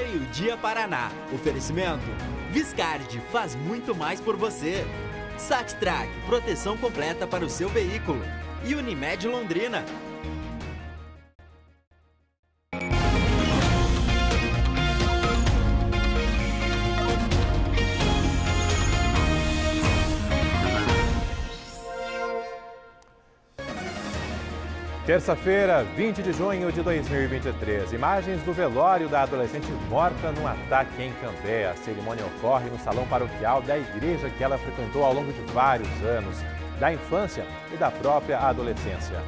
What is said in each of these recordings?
Meio-Dia Paraná. Oferecimento: Viscardi faz muito mais por você. Saxtrack, proteção completa para o seu veículo. E Unimed Londrina. Terça-feira, 20 de junho de 2023. Imagens do velório da adolescente morta num ataque em Cambé. A cerimônia ocorre no salão paroquial da igreja que ela frequentou ao longo de vários anos, da infância e da própria adolescência.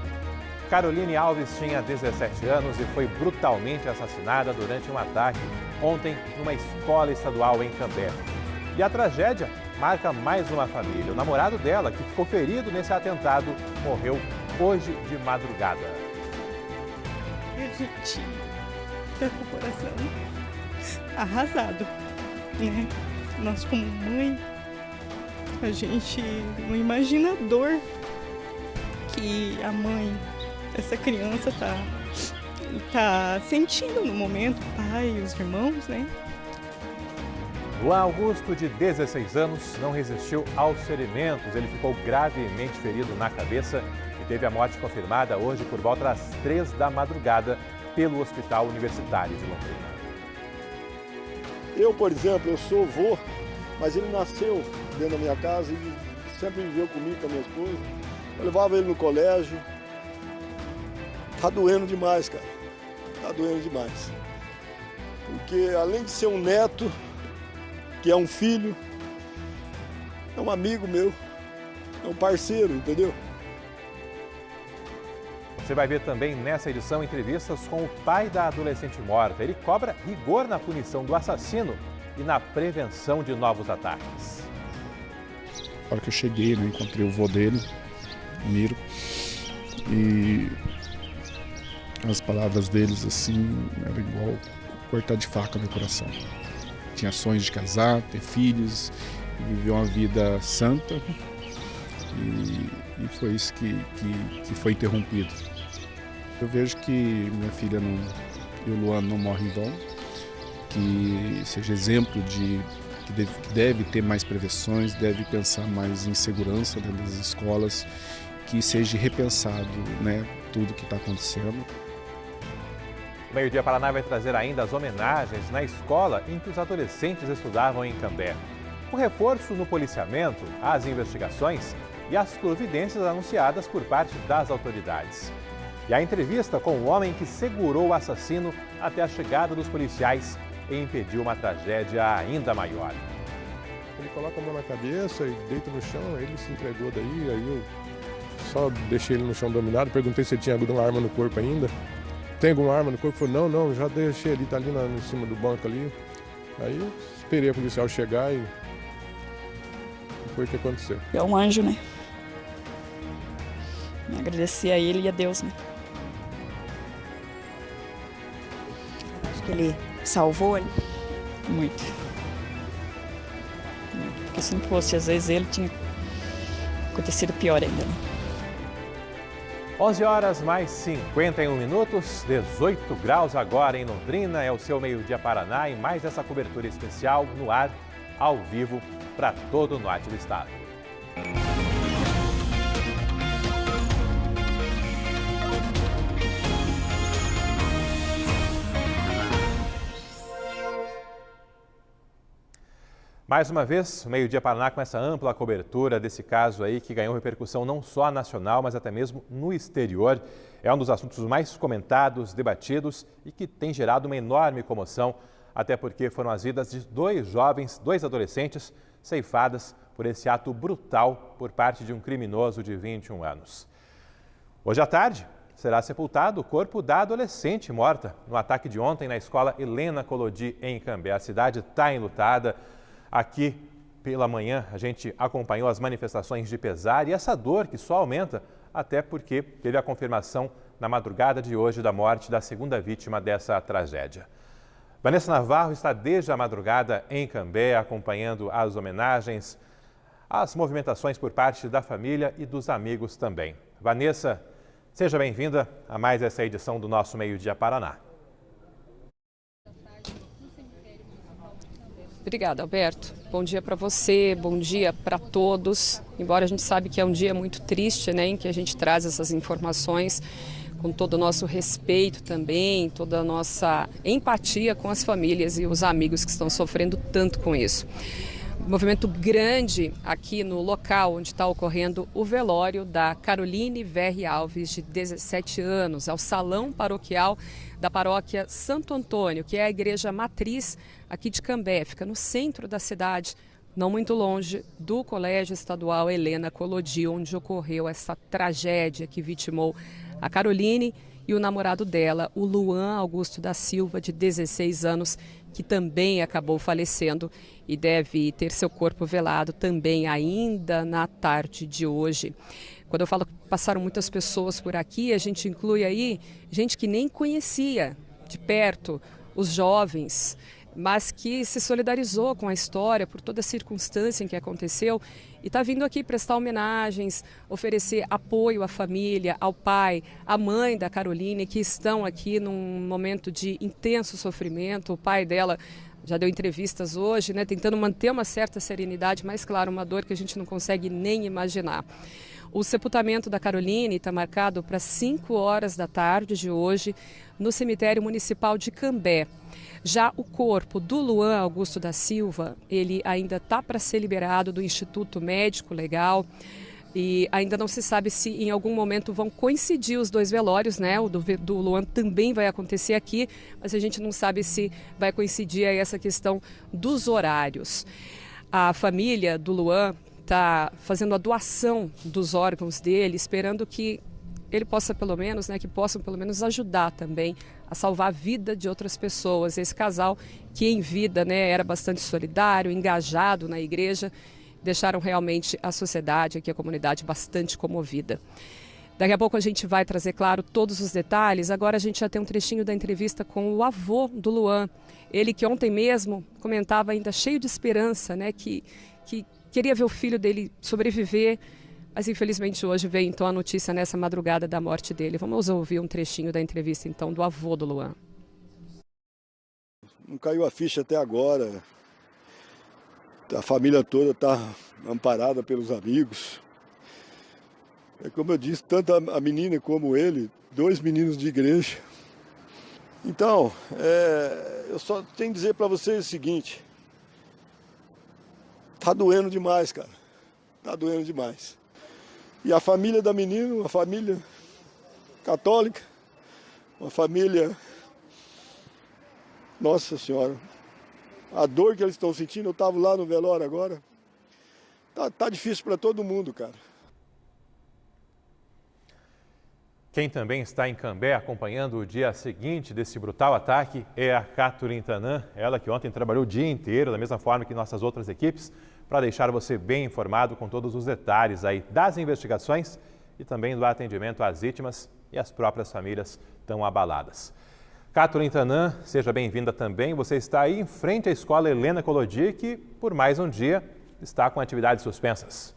Caroline Alves tinha 17 anos e foi brutalmente assassinada durante um ataque ontem numa escola estadual em Cambé. E a tragédia marca mais uma família. O namorado dela, que ficou ferido nesse atentado, morreu hoje de madrugada. E a gente tá com o coração arrasado, né? Nós como mãe, a gente não imagina a dor que a mãe dessa criança tá sentindo no momento, o pai e os irmãos, né? Juan Augusto, de 16 anos, não resistiu aos ferimentos. Ele ficou gravemente ferido na cabeça e teve a morte confirmada hoje por volta das 3 da madrugada pelo Hospital Universitário de Londrina. Eu, por exemplo, eu sou avô, mas ele nasceu dentro da minha casa e sempre viveu comigo, com a minha esposa. Eu levava ele no colégio. Tá doendo demais, cara. Tá doendo demais. Porque além de ser um neto, que é um filho, é um amigo meu, é um parceiro, entendeu? Você vai ver também nessa edição entrevistas com o pai da adolescente morta. Ele cobra rigor na punição do assassino e na prevenção de novos ataques. Na hora que eu cheguei, né, encontrei o vô dele, Miro, e as palavras deles assim, eram igual cortar de faca no coração. Tinha sonhos de casar, ter filhos, viver uma vida santa e foi isso que foi interrompido. Eu vejo que minha filha e o Luan não morrem em vão, que seja exemplo que deve ter mais prevenções, deve pensar mais em segurança dentro das escolas, que seja repensado, né, tudo que está acontecendo. O Meio-Dia Paraná vai trazer ainda as homenagens na escola em que os adolescentes estudavam em Cambé. O reforço no policiamento, as investigações e as providências anunciadas por parte das autoridades. E a entrevista com o homem que segurou o assassino até a chegada dos policiais e impediu uma tragédia ainda maior. Ele coloca a mão na cabeça e deita no chão, ele se entregou daí, aí eu só deixei ele no chão dominado, perguntei se ele tinha alguma arma no corpo ainda. Tem alguma arma no corpo? Falei, não, já deixei ali, tá ali em cima do banco ali. Aí eu esperei a policial chegar e foi o que aconteceu. É um anjo, né? Agradecer a ele e a Deus, né? Acho que ele salvou ele muito. Porque se não fosse, às vezes ele tinha acontecido pior ainda, né? 11 horas mais 51 minutos, 18 graus agora em Londrina. É o seu Meio-Dia Paraná e mais essa cobertura especial no ar, ao vivo, para todo o norte do estado. Mais uma vez, o Meio-Dia Paraná com essa ampla cobertura desse caso aí que ganhou repercussão não só nacional, mas até mesmo no exterior. É um dos assuntos mais comentados, debatidos e que tem gerado uma enorme comoção, até porque foram as vidas de dois adolescentes, ceifadas por esse ato brutal por parte de um criminoso de 21 anos. Hoje à tarde, será sepultado o corpo da adolescente morta no ataque de ontem na escola Helena Collodi, em Cambé. A cidade está enlutada. Aqui, pela manhã, a gente acompanhou as manifestações de pesar e essa dor que só aumenta, até porque teve a confirmação na madrugada de hoje da morte da segunda vítima dessa tragédia. Vanessa Navarro está desde a madrugada em Cambé, acompanhando as homenagens, as movimentações por parte da família e dos amigos também. Vanessa, seja bem-vinda a mais essa edição do nosso Meio-Dia Paraná. Obrigada, Alberto. Bom dia para você, bom dia para todos. Embora a gente sabe que é um dia muito triste, né, em que a gente traz essas informações com todo o nosso respeito também, toda a nossa empatia com as famílias e os amigos que estão sofrendo tanto com isso. Um movimento grande aqui no local onde está ocorrendo o velório da Caroline Verri Alves, de 17 anos, ao salão paroquial da paróquia Santo Antônio, que é a igreja matriz aqui de Cambé, fica no centro da cidade, não muito longe do Colégio Estadual Helena Collodi, onde ocorreu essa tragédia que vitimou a Caroline e o namorado dela, o Luan Augusto da Silva, de 16 anos, que também acabou falecendo e deve ter seu corpo velado também ainda na tarde de hoje. Quando eu falo que passaram muitas pessoas por aqui, a gente inclui aí gente que nem conhecia de perto os jovens, mas que se solidarizou com a história por toda a circunstância em que aconteceu e está vindo aqui prestar homenagens, oferecer apoio à família, ao pai, à mãe da Caroline, que estão aqui num momento de intenso sofrimento. O pai dela já deu entrevistas hoje, né, tentando manter uma certa serenidade, mas claro, uma dor que a gente não consegue nem imaginar. O sepultamento da Caroline está marcado para 5 horas da tarde de hoje no cemitério municipal de Cambé. Já o corpo do Luan Augusto da Silva, ele ainda está para ser liberado do Instituto Médico Legal e ainda não se sabe se em algum momento vão coincidir os dois velórios, né? O do Luan também vai acontecer aqui, mas a gente não sabe se vai coincidir aí essa questão dos horários. A família do Luan está fazendo a doação dos órgãos dele, esperando que ele possa pelo menos, né, que possam pelo menos ajudar também a salvar a vida de outras pessoas. Esse casal que em vida, né, era bastante solidário, engajado na igreja, deixaram realmente a sociedade, aqui a comunidade, bastante comovida. Daqui a pouco a gente vai trazer, claro, todos os detalhes. Agora a gente já tem um trechinho da entrevista com o avô do Luan. Ele que ontem mesmo comentava ainda cheio de esperança, né, que queria ver o filho dele sobreviver. Mas infelizmente hoje veio então a notícia nessa madrugada da morte dele. Vamos ouvir um trechinho da entrevista então do avô do Luan. Não caiu a ficha até agora. A família toda está amparada pelos amigos. É como eu disse, tanto a menina como ele, 2 meninos de igreja. Então, eu só tenho que dizer para vocês o seguinte. Tá doendo demais, cara. Tá doendo demais. E a família da menina, uma família católica, uma família... Nossa Senhora, a dor que eles estão sentindo, eu estava lá no velório agora, tá difícil para todo mundo, cara. Quem também está em Cambé acompanhando o dia seguinte desse brutal ataque é a Catherine Tanan, ela que ontem trabalhou o dia inteiro, da mesma forma que nossas outras equipes, para deixar você bem informado com todos os detalhes aí das investigações e também do atendimento às vítimas e às próprias famílias tão abaladas. Catherine Tanan, seja bem-vinda também. Você está aí em frente à Escola Helena Collodi, que por mais um dia está com atividades suspensas.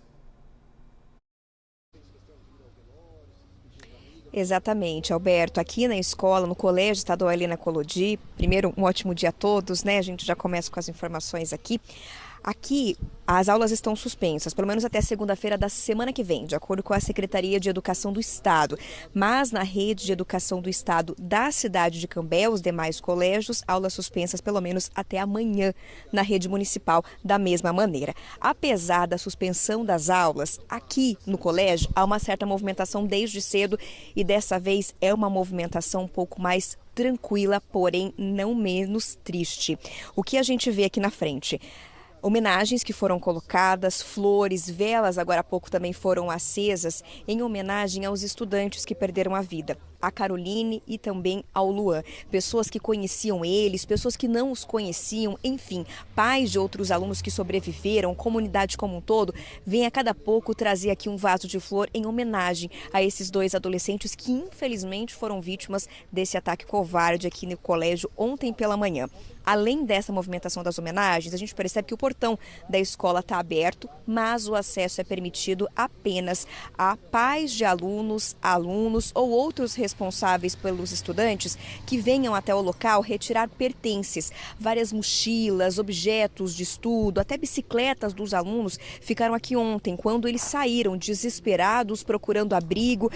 Exatamente, Alberto. Aqui na escola, no Colégio Estadual Helena Collodi, primeiro um ótimo dia a todos, né? A gente já começa com as informações aqui. Aqui, as aulas estão suspensas, pelo menos até segunda-feira da semana que vem, de acordo com a Secretaria de Educação do Estado. Mas na rede de educação do Estado da cidade de Cambé, os demais colégios, aulas suspensas pelo menos até amanhã na rede municipal da mesma maneira. Apesar da suspensão das aulas, aqui no colégio há uma certa movimentação desde cedo e dessa vez é uma movimentação um pouco mais tranquila, porém não menos triste. O que a gente vê aqui na frente? Homenagens que foram colocadas, flores, velas agora há pouco também foram acesas em homenagem aos estudantes que perderam a vida, a Caroline e também ao Luan. Pessoas que conheciam eles, pessoas que não os conheciam, enfim, pais de outros alunos que sobreviveram, comunidade como um todo, vem a cada pouco trazer aqui um vaso de flor em homenagem a esses 2 adolescentes que infelizmente foram vítimas desse ataque covarde aqui no colégio ontem pela manhã. Além dessa movimentação das homenagens, a gente percebe que o portão da escola está aberto, mas o acesso é permitido apenas a pais de alunos ou outros responsáveis responsáveis pelos estudantes que venham até o local retirar pertences. Várias mochilas, objetos de estudo, até bicicletas dos alunos ficaram aqui ontem, quando eles saíram desesperados, procurando abrigo,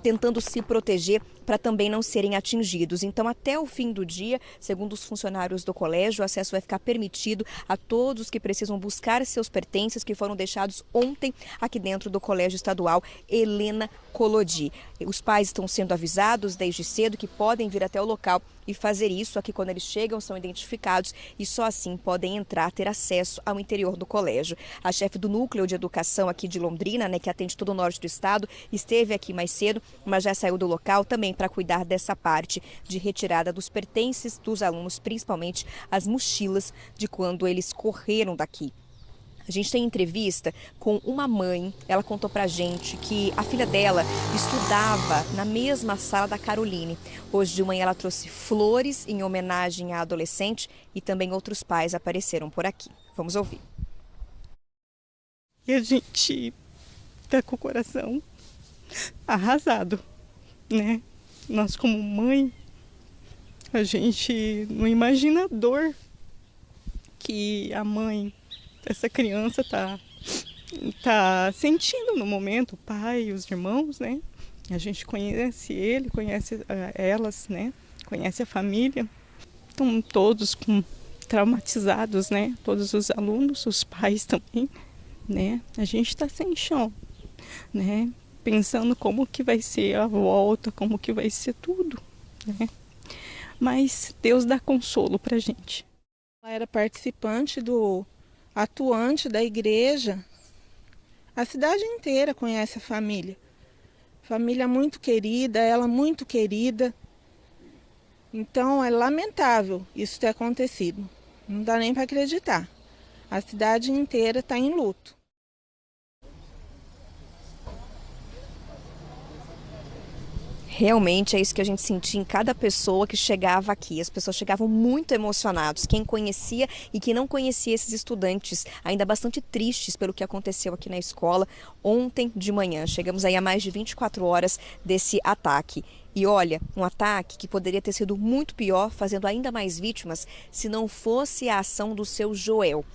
tentando se proteger para também não serem atingidos. Então, até o fim do dia, segundo os funcionários do colégio, o acesso vai ficar permitido a todos que precisam buscar seus pertences que foram deixados ontem aqui dentro do Colégio Estadual Helena Collodi. Os pais estão sendo avisados desde cedo que podem vir até o local e fazer isso. Aqui, quando eles chegam, são identificados e só assim podem entrar, ter acesso ao interior do colégio. A chefe do Núcleo de Educação aqui de Londrina, que atende todo o norte do estado, esteve aqui mais cedo, mas já saiu do local também para cuidar dessa parte de retirada dos pertences dos alunos, principalmente as mochilas de quando eles correram daqui. A gente tem entrevista com uma mãe, ela contou pra gente que a filha dela estudava na mesma sala da Caroline. Hoje de manhã ela trouxe flores em homenagem à adolescente e também outros pais apareceram por aqui. Vamos ouvir. E a gente tá com o coração arrasado, né? Nós como mãe, a gente não imagina a dor que a mãe essa criança tá sentindo no momento, o pai, os irmãos, né? A gente conhece ele, conhece elas, né? Conhece a família. Estão todos traumatizados, né? Todos os alunos, os pais também, né? A gente está sem chão, né? Pensando como que vai ser a volta, como que vai ser tudo, né? Mas Deus dá consolo pra gente. Ela era participante atuante da igreja. A cidade inteira conhece a família. Família muito querida, ela muito querida. Então é lamentável isso ter acontecido. Não dá nem para acreditar. A cidade inteira está em luto. Realmente é isso que a gente sentia em cada pessoa que chegava aqui. As pessoas chegavam muito emocionados, quem conhecia e quem não conhecia esses estudantes, ainda bastante tristes pelo que aconteceu aqui na escola ontem de manhã. Chegamos aí a mais de 24 horas desse ataque. E olha, um ataque que poderia ter sido muito pior, fazendo ainda mais vítimas, se não fosse a ação do seu Joel.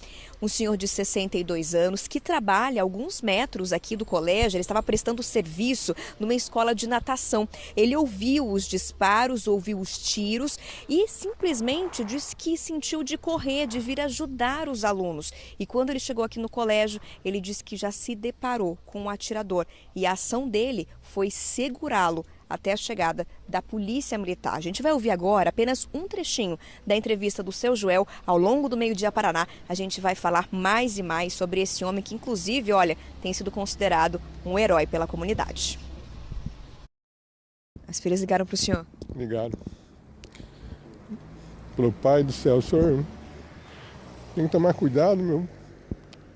Um senhor de 62 anos que trabalha a alguns metros aqui do colégio. Ele estava prestando serviço numa escola de natação. Ele ouviu os disparos, ouviu os tiros e simplesmente disse que sentiu de correr, de vir ajudar os alunos. E quando ele chegou aqui no colégio, ele disse que já se deparou com um atirador e a ação dele foi segurá-lo até a chegada da Polícia Militar. A gente vai ouvir agora apenas um trechinho da entrevista do seu Joel ao longo do Meio-Dia Paraná. A gente vai falar mais e mais sobre esse homem que, inclusive, olha, tem sido considerado um herói pela comunidade. As filhas ligaram para o senhor? Ligaram. Pelo pai do céu, senhor, tem que tomar cuidado, meu.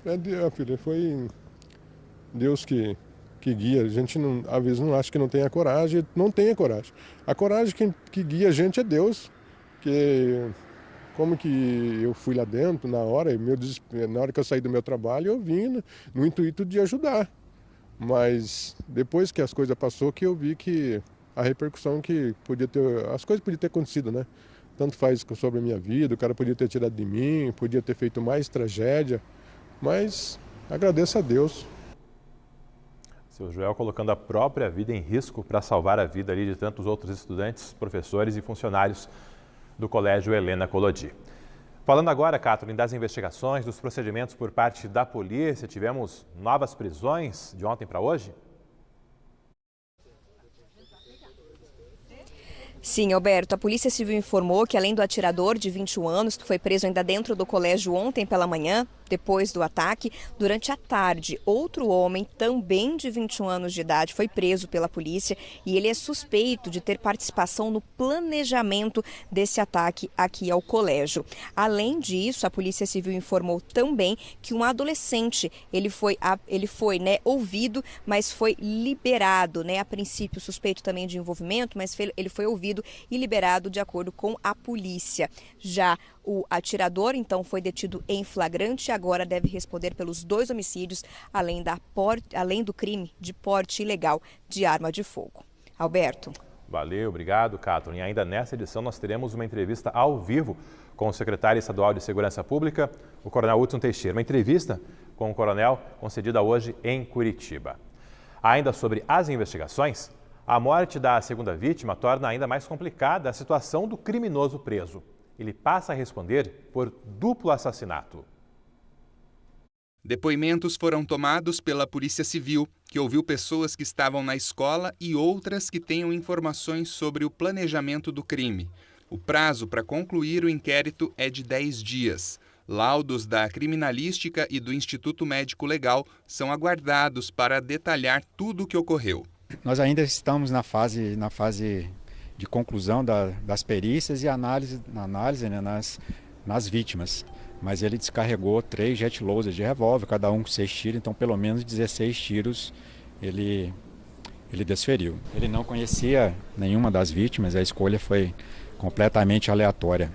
É Deus, filha, foi Deus que guia. A gente, não, às vezes, não acha que não tem a coragem, não tem a coragem. A coragem que guia a gente é Deus. Que, como que eu fui lá dentro, na hora que eu saí do meu trabalho, eu vim no intuito de ajudar. Mas depois que as coisas passou, que eu vi que a repercussão que podia ter, as coisas podiam ter acontecido, né? Tanto faz sobre a minha vida, o cara podia ter tirado de mim, podia ter feito mais tragédia, mas agradeço a Deus. Seu Joel colocando a própria vida em risco para salvar a vida ali de tantos outros estudantes, professores e funcionários do Colégio Helena Collodi. Falando agora, Catherine, das investigações, dos procedimentos por parte da polícia, tivemos novas prisões de ontem para hoje? Sim, Alberto, a Polícia Civil informou que além do atirador de 21 anos, que foi preso ainda dentro do colégio ontem pela manhã, depois do ataque, durante a tarde, outro homem, também de 21 anos de idade, foi preso pela polícia e ele é suspeito de ter participação no planejamento desse ataque aqui ao colégio. Além disso, a Polícia Civil informou também que um adolescente, ele foi ouvido, mas foi liberado, A princípio, suspeito também de envolvimento, mas ele foi ouvido e liberado de acordo com a polícia. Já o atirador, então, foi detido em flagrante e agora deve responder pelos 2 homicídios, além do crime de porte ilegal de arma de fogo. Alberto. Valeu, obrigado, Kathleen. E ainda nessa edição nós teremos uma entrevista ao vivo com o secretário estadual de Segurança Pública, o coronel Hudson Teixeira. Uma entrevista com o coronel concedida hoje em Curitiba. Ainda sobre as investigações, a morte da segunda vítima torna ainda mais complicada a situação do criminoso preso. Ele passa a responder por duplo assassinato. Depoimentos foram tomados pela Polícia Civil, que ouviu pessoas que estavam na escola e outras que tenham informações sobre o planejamento do crime. O prazo para concluir o inquérito é de 10 dias. Laudos da Criminalística e do Instituto Médico Legal são aguardados para detalhar tudo o que ocorreu. Nós ainda estamos na fase de conclusão das perícias e análise né, nas vítimas. Mas ele descarregou 3 jet lasers de revólver, cada um com 6 tiros, então pelo menos 16 tiros ele desferiu. Ele não conhecia nenhuma das vítimas, a escolha foi completamente aleatória.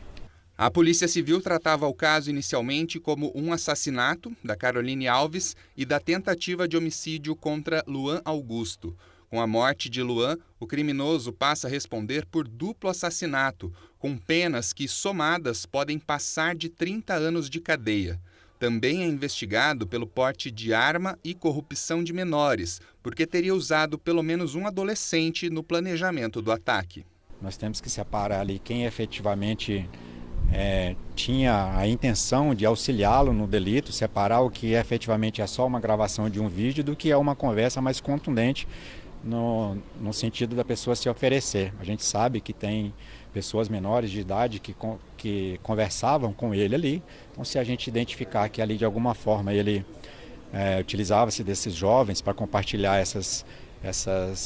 A Polícia Civil tratava o caso inicialmente como um assassinato da Caroline Alves e da tentativa de homicídio contra Luan Augusto. Com a morte de Luan, o criminoso passa a responder por duplo assassinato, com penas que, somadas, podem passar de 30 anos de cadeia. Também é investigado pelo porte de arma e corrupção de menores, porque teria usado pelo menos um adolescente no planejamento do ataque. Nós temos que separar ali quem efetivamente tinha a intenção de auxiliá-lo no delito, separar o que efetivamente é só uma gravação de um vídeo do que é uma conversa mais contundente no sentido da pessoa se oferecer. A gente sabe que tem pessoas menores de idade que conversavam com ele ali, então se a gente identificar que ali de alguma forma ele utilizava-se desses jovens para compartilhar essas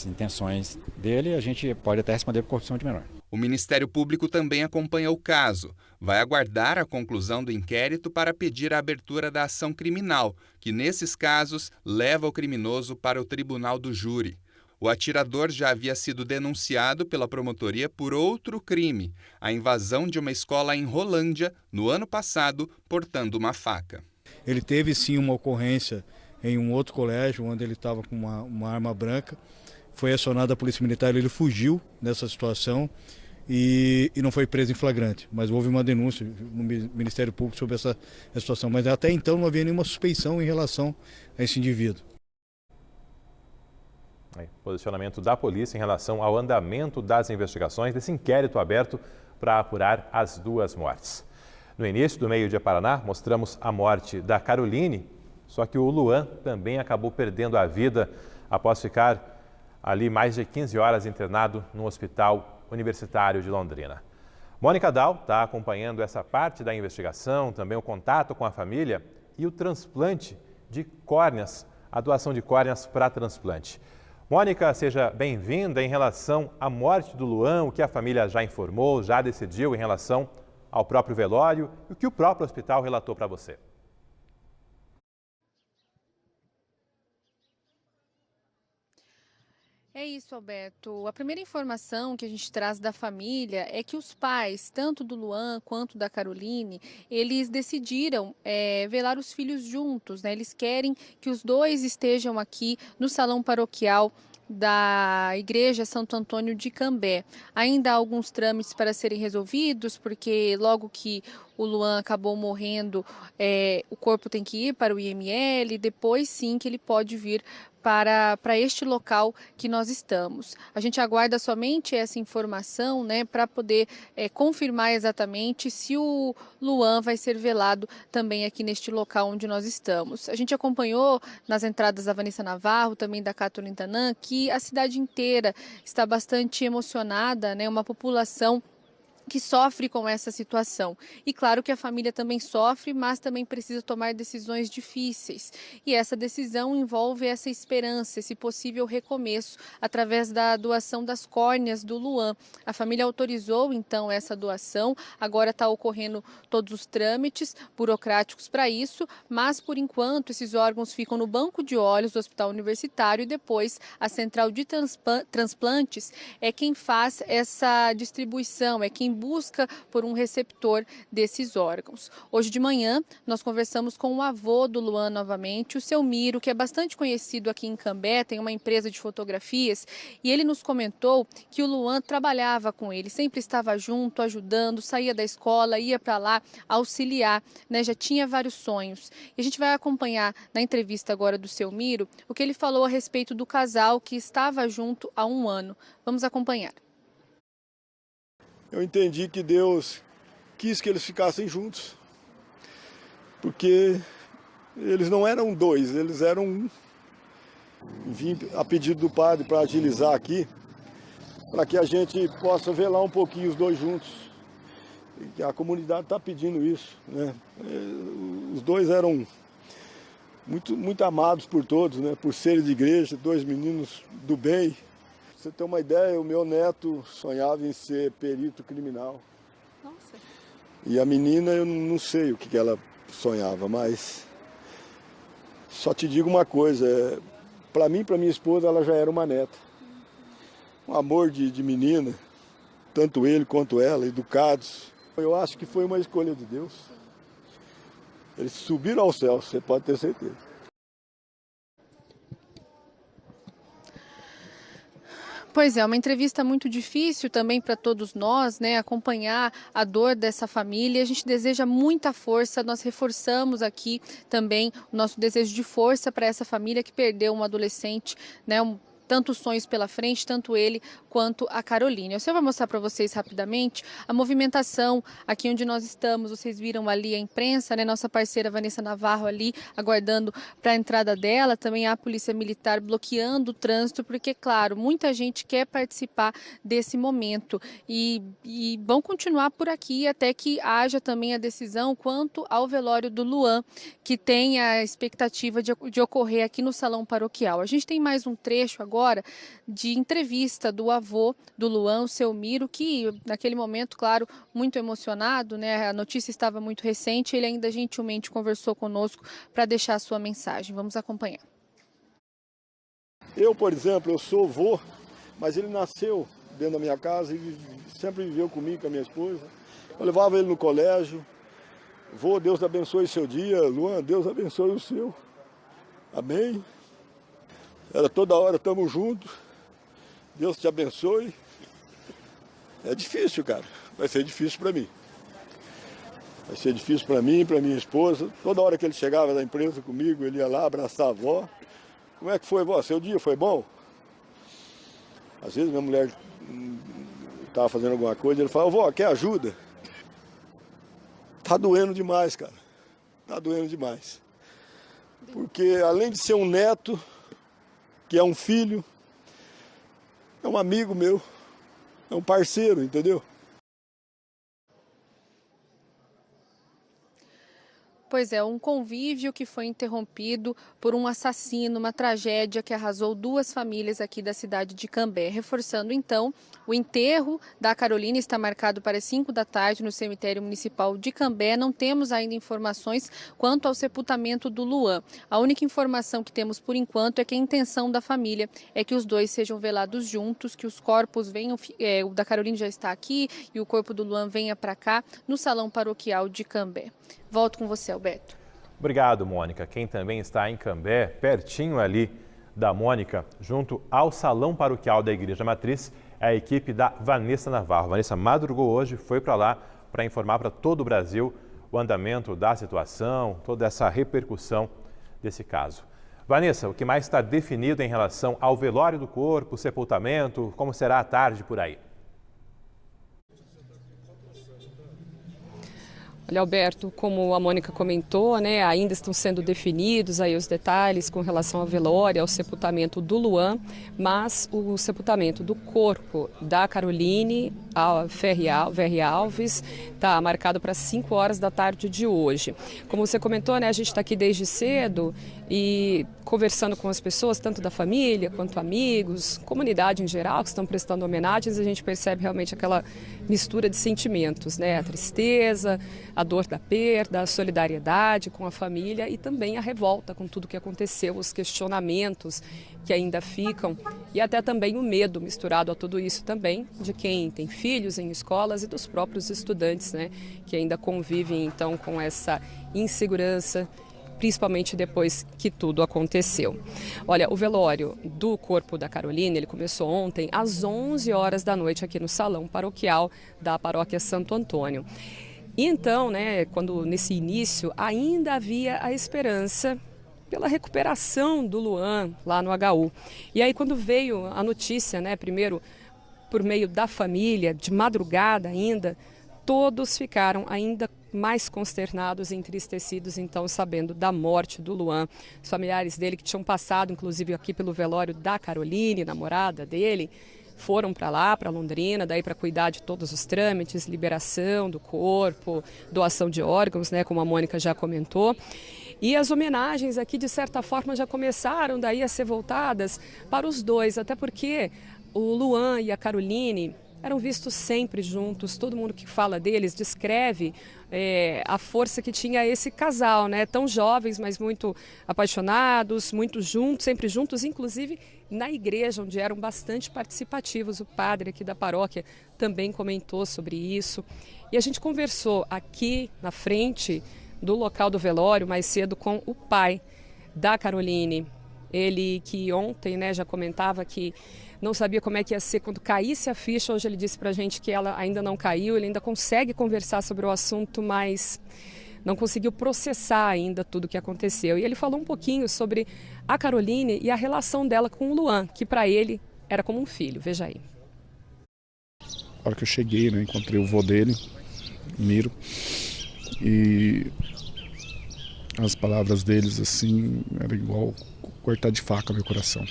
intenções dele, a gente pode até responder por corrupção de menor. O Ministério Público também acompanha o caso. Vai aguardar a conclusão do inquérito para pedir a abertura da ação criminal, que nesses casos leva o criminoso para o tribunal do júri. O atirador já havia sido denunciado pela promotoria por outro crime, a invasão de uma escola em Rolândia, no ano passado, portando uma faca. Ele teve sim uma ocorrência em um outro colégio, onde ele estava com uma arma branca. Foi acionada a Polícia Militar, ele fugiu dessa situação e não foi preso em flagrante. Mas houve uma denúncia no Ministério Público sobre essa situação. Mas até então não havia nenhuma suspeição em relação a esse indivíduo. Posicionamento da polícia em relação ao andamento das investigações desse inquérito aberto para apurar as 2 mortes. No início do Meio Dia Paraná, mostramos a morte da Caroline, só que o Luan também acabou perdendo a vida após ficar ali mais de 15 horas internado no Hospital Universitário de Londrina. Mônica Dal está acompanhando essa parte da investigação, também o contato com a família e o transplante de córneas, a doação de córneas para transplante. Mônica, seja bem-vinda. Em relação à morte do Luan, o que a família já informou, já decidiu em relação ao próprio velório e o que o próprio hospital relatou para você? É isso, Alberto. A primeira informação que a gente traz da família é que os pais, tanto do Luan quanto da Caroline, eles decidiram velar os filhos juntos, né? Eles querem que os dois estejam aqui no salão paroquial da Igreja Santo Antônio de Cambé. Ainda há alguns trâmites para serem resolvidos, porque logo que o Luan acabou morrendo, o corpo tem que ir para o IML, depois sim que ele pode vir para este local que nós estamos. A gente aguarda somente essa informação, né, para poder confirmar exatamente se o Luan vai ser velado também aqui neste local onde nós estamos. A gente acompanhou nas entradas da Vanessa Navarro, também da Kathleen Tanan, que a cidade inteira está bastante emocionada, né, uma população que sofre com essa situação. E claro que a família também sofre, mas também precisa tomar decisões difíceis. E essa decisão envolve essa esperança, esse possível recomeço através da doação das córneas do Luan. A família autorizou então essa doação, agora está ocorrendo todos os trâmites burocráticos para isso, mas por enquanto esses órgãos ficam no banco de olhos do Hospital Universitário e depois a Central de Transplantes é quem faz essa distribuição, é quem busca por um receptor desses órgãos. Hoje de manhã, nós conversamos com o avô do Luan novamente, o seu Miro, que é bastante conhecido aqui em Cambé, tem uma empresa de fotografias, e ele nos comentou que o Luan trabalhava com ele, sempre estava junto, ajudando, saía da escola, ia para lá auxiliar, né? Já tinha vários sonhos. E a gente vai acompanhar na entrevista agora do seu Miro o que ele falou a respeito do casal que estava junto há um ano. Vamos acompanhar. Eu entendi que Deus quis que eles ficassem juntos, porque eles não eram dois, eles eram um. Vim a pedido do padre para agilizar aqui, para que a gente possa velar um pouquinho os dois juntos. E a comunidade está pedindo isso, né? Os dois eram muito amados por todos, né? Por serem de igreja, dois meninos do bem. Pra você ter uma ideia, o meu neto sonhava em ser perito criminal. Nossa. E a menina, eu não sei o que ela sonhava, mas só te digo uma coisa, para mim, para minha esposa, ela já era uma neta. Um amor de menina, tanto ele quanto ela, educados. Eu acho que foi uma escolha de Deus. Eles subiram ao céu, você pode ter certeza. Pois é, uma entrevista muito difícil também para todos nós, né? Acompanhar a dor dessa família. A gente deseja muita força, nós reforçamos aqui também o nosso desejo de força para essa família que perdeu um adolescente, né? Tantos sonhos pela frente, tanto ele quanto a Caroline. Eu só vou mostrar para vocês rapidamente a movimentação aqui onde nós estamos. Vocês viram ali a imprensa, né? Nossa parceira Vanessa Navarro ali aguardando para a entrada dela. Também há a Polícia Militar bloqueando o trânsito, porque, claro, muita gente quer participar desse momento e vão continuar por aqui até que haja também a decisão quanto ao velório do Luan, que tem a expectativa de ocorrer aqui no Salão Paroquial. A gente tem mais um trecho agora de entrevista do avô do Luan, o seu Miro, que naquele momento, claro, muito emocionado, né? A notícia estava muito recente, ele ainda gentilmente conversou conosco para deixar a sua mensagem. Vamos acompanhar. Eu, por exemplo, eu sou avô, mas ele nasceu dentro da minha casa e sempre viveu comigo, com a minha esposa. Eu levava ele no colégio. Vô, Deus abençoe seu dia. Luan, Deus abençoe o seu. Amém? Era toda hora, estamos juntos. Deus te abençoe. É difícil, cara. Vai ser difícil para mim. Vai ser difícil para mim, para minha esposa. Toda hora que ele chegava da empresa comigo, ele ia lá abraçar a avó. Como é que foi, vó? Seu dia foi bom? Às vezes minha mulher estava fazendo alguma coisa, ele falava, vó, quer ajuda? Tá doendo demais, cara. Tá doendo demais. Porque além de ser um neto, que é um filho, é um amigo meu, é um parceiro, entendeu? Pois é, um convívio que foi interrompido por um assassino, uma tragédia que arrasou duas famílias aqui da cidade de Cambé. Reforçando então, o enterro da Caroline está marcado para as 5 da tarde no cemitério municipal de Cambé. Não temos ainda informações quanto ao sepultamento do Luan. A única informação que temos por enquanto é que a intenção da família é que os dois sejam velados juntos, que os corpos venham, o da Caroline já está aqui e o corpo do Luan venha para cá no Salão Paroquial de Cambé. Volto com você, Alberto. Obrigado, Mônica. Quem também está em Cambé, pertinho ali da Mônica, junto ao Salão Paroquial da Igreja Matriz, é a equipe da Vanessa Navarro. Vanessa madrugou hoje, foi para lá para informar para todo o Brasil o andamento da situação, toda essa repercussão desse caso. Vanessa, o que mais está definido em relação ao velório do corpo, sepultamento, como será a tarde por aí? Olha, Alberto, como a Mônica comentou, né, ainda estão sendo definidos aí os detalhes com relação ao velório, ao sepultamento do Luan, mas o sepultamento do corpo da Caroline Ferri Alves está marcado para 5 horas da tarde de hoje. Como você comentou, né, a gente está aqui desde cedo e conversando com as pessoas, tanto da família quanto amigos, comunidade em geral, que estão prestando homenagens, a gente percebe realmente aquela mistura de sentimentos, né, a tristeza, a dor da perda, a solidariedade com a família e também a revolta com tudo que aconteceu, os questionamentos que ainda ficam e até também o medo misturado a tudo isso também de quem tem filhos em escolas e dos próprios estudantes, né, que ainda convivem então com essa insegurança, principalmente depois que tudo aconteceu. Olha, o velório do corpo da Caroline, ele começou ontem às 11 horas da noite aqui no salão paroquial da paróquia Santo Antônio. E então, né, quando nesse início ainda havia a esperança pela recuperação do Luan lá no HU. E aí quando veio a notícia, né, primeiro por meio da família, de madrugada ainda, todos ficaram ainda mais consternados e entristecidos, então, sabendo da morte do Luan. Os familiares dele, que tinham passado, inclusive, aqui pelo velório da Caroline, namorada dele, foram para lá, para Londrina, daí para cuidar de todos os trâmites, liberação do corpo, doação de órgãos, né, como a Mônica já comentou. E as homenagens aqui, de certa forma, já começaram daí a ser voltadas para os dois, até porque o Luan e a Caroline eram vistos sempre juntos. Todo mundo que fala deles descreve a força que tinha esse casal, né? Tão jovens, mas muito apaixonados, muito juntos, sempre juntos, inclusive na igreja, onde eram bastante participativos. O padre aqui da paróquia também comentou sobre isso. E a gente conversou aqui na frente do local do velório mais cedo com o pai da Caroline. Ele que ontem, né, já comentava que não sabia como é que ia ser quando caísse a ficha. Hoje ele disse pra gente que ela ainda não caiu, ele ainda consegue conversar sobre o assunto, mas não conseguiu processar ainda tudo o que aconteceu. E ele falou um pouquinho sobre a Caroline e a relação dela com o Luan, que para ele era como um filho. Veja aí. A hora que eu cheguei, né, encontrei o vô dele, Miro, e as palavras deles, assim, era igual cortar de faca meu coração.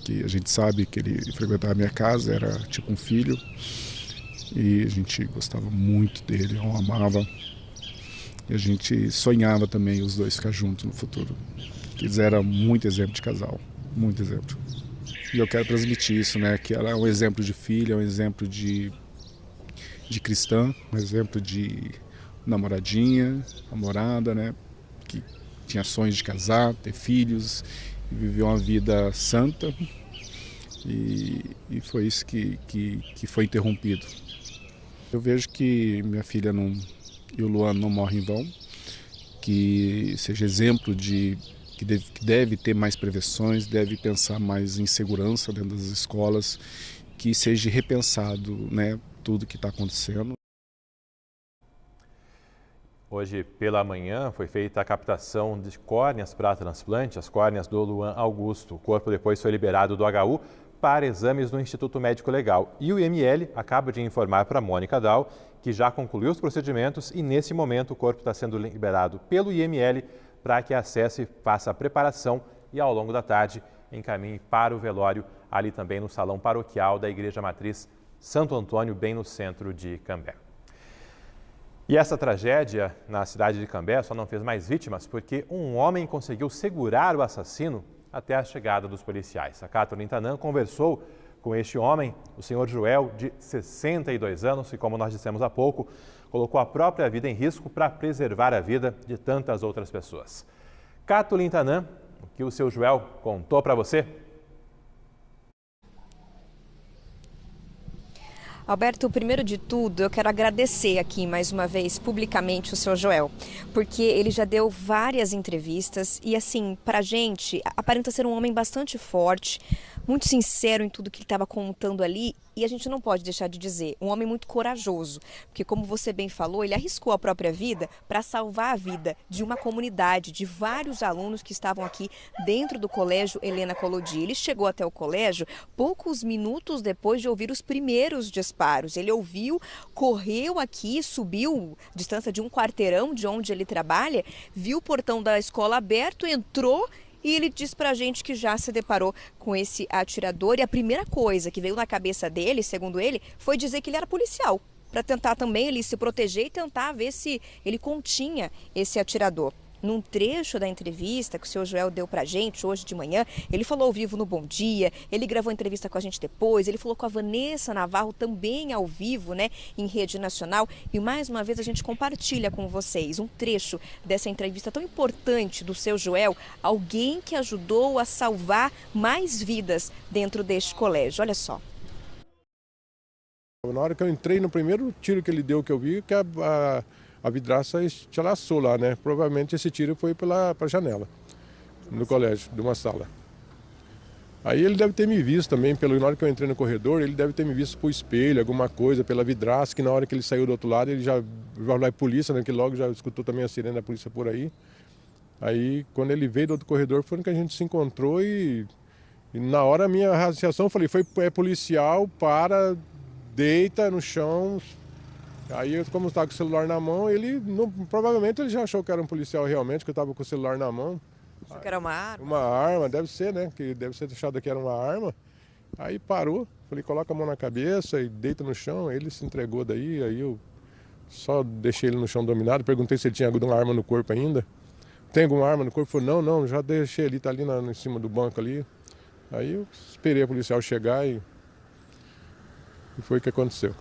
Que a gente sabe que ele frequentava a minha casa, era tipo um filho, e a gente gostava muito dele, eu amava, e a gente sonhava também os dois ficar juntos no futuro. Eles eram muito exemplo de casal, muito exemplo. E eu quero transmitir isso, né, que ela é um exemplo de filha, é um exemplo de cristã, um exemplo de namorada, né, que tinha sonhos de casar, ter filhos, e viveu uma vida santa, e foi isso que foi interrompido. Eu vejo que minha filha e o Luan não morrem em vão, que seja exemplo de que deve ter mais prevenções, deve pensar mais em segurança dentro das escolas, que seja repensado, né, tudo que está acontecendo. Hoje pela manhã foi feita a captação de córneas para transplante, as córneas do Luan Augusto. O corpo depois foi liberado do HU para exames no Instituto Médico Legal. E o IML acaba de informar para a Mônica Dal que já concluiu os procedimentos e nesse momento o corpo está sendo liberado pelo IML para que acesse, faça a preparação e ao longo da tarde encaminhe para o velório ali também no salão paroquial da Igreja Matriz Santo Antônio, bem no centro de Cambé. E essa tragédia na cidade de Cambé só não fez mais vítimas porque um homem conseguiu segurar o assassino até a chegada dos policiais. A Caroline Tanan conversou com este homem, o senhor Joel, de 62 anos, e como nós dissemos há pouco, colocou a própria vida em risco para preservar a vida de tantas outras pessoas. Caroline Tanan, o que o seu Joel contou para você? Alberto, primeiro de tudo, eu quero agradecer aqui mais uma vez publicamente o seu Joel, porque ele já deu várias entrevistas e assim, pra gente, aparenta ser um homem bastante forte, muito sincero em tudo que ele estava contando ali, e a gente não pode deixar de dizer, um homem muito corajoso, porque como você bem falou, ele arriscou a própria vida para salvar a vida de uma comunidade, de vários alunos que estavam aqui dentro do colégio Helena Collodi. Ele chegou até o colégio poucos minutos depois de ouvir os primeiros disparos. Ele ouviu, correu aqui, subiu distância de um quarteirão de onde ele trabalha, viu o portão da escola aberto, entrou. E ele diz pra gente que já se deparou com esse atirador e a primeira coisa que veio na cabeça dele, segundo ele, foi dizer que ele era policial, para tentar também ele se proteger e tentar ver se ele continha esse atirador. Num trecho da entrevista que o seu Joel deu pra gente hoje de manhã, ele falou ao vivo no Bom Dia, ele gravou a entrevista com a gente depois, ele falou com a Vanessa Navarro também ao vivo, né, em rede nacional. E mais uma vez a gente compartilha com vocês um trecho dessa entrevista tão importante do seu Joel, alguém que ajudou a salvar mais vidas dentro deste colégio. Olha só. Na hora que eu entrei, no primeiro tiro que ele deu, que eu vi, que a vidraça estilhaçou lá, né? Provavelmente esse tiro foi para a janela do colégio, de uma sala. Aí ele deve ter me visto também, na hora que eu entrei no corredor, ele deve ter me visto por espelho, alguma coisa, pela vidraça, que na hora que ele saiu do outro lado, ele já vai lá polícia, né? Que logo já escutou também a sirene da polícia por aí. Aí, quando ele veio do outro corredor, foi que a gente se encontrou e na hora a minha reação, eu falei, policial, deita no chão. Aí, como eu estava com o celular na mão, provavelmente ele já achou que era um policial realmente, que eu estava com o celular na mão. Achou que era uma arma? Uma arma, deve ser, né? Que deve ser achado que era uma arma. Aí parou, falei, coloca a mão na cabeça e deita no chão. Ele se entregou daí, aí eu só deixei ele no chão dominado. Perguntei se ele tinha alguma arma no corpo ainda. Tem alguma arma no corpo? Ele falou, não, já deixei ele, tá ali em cima do banco ali. Aí eu esperei a policial chegar e foi o que aconteceu.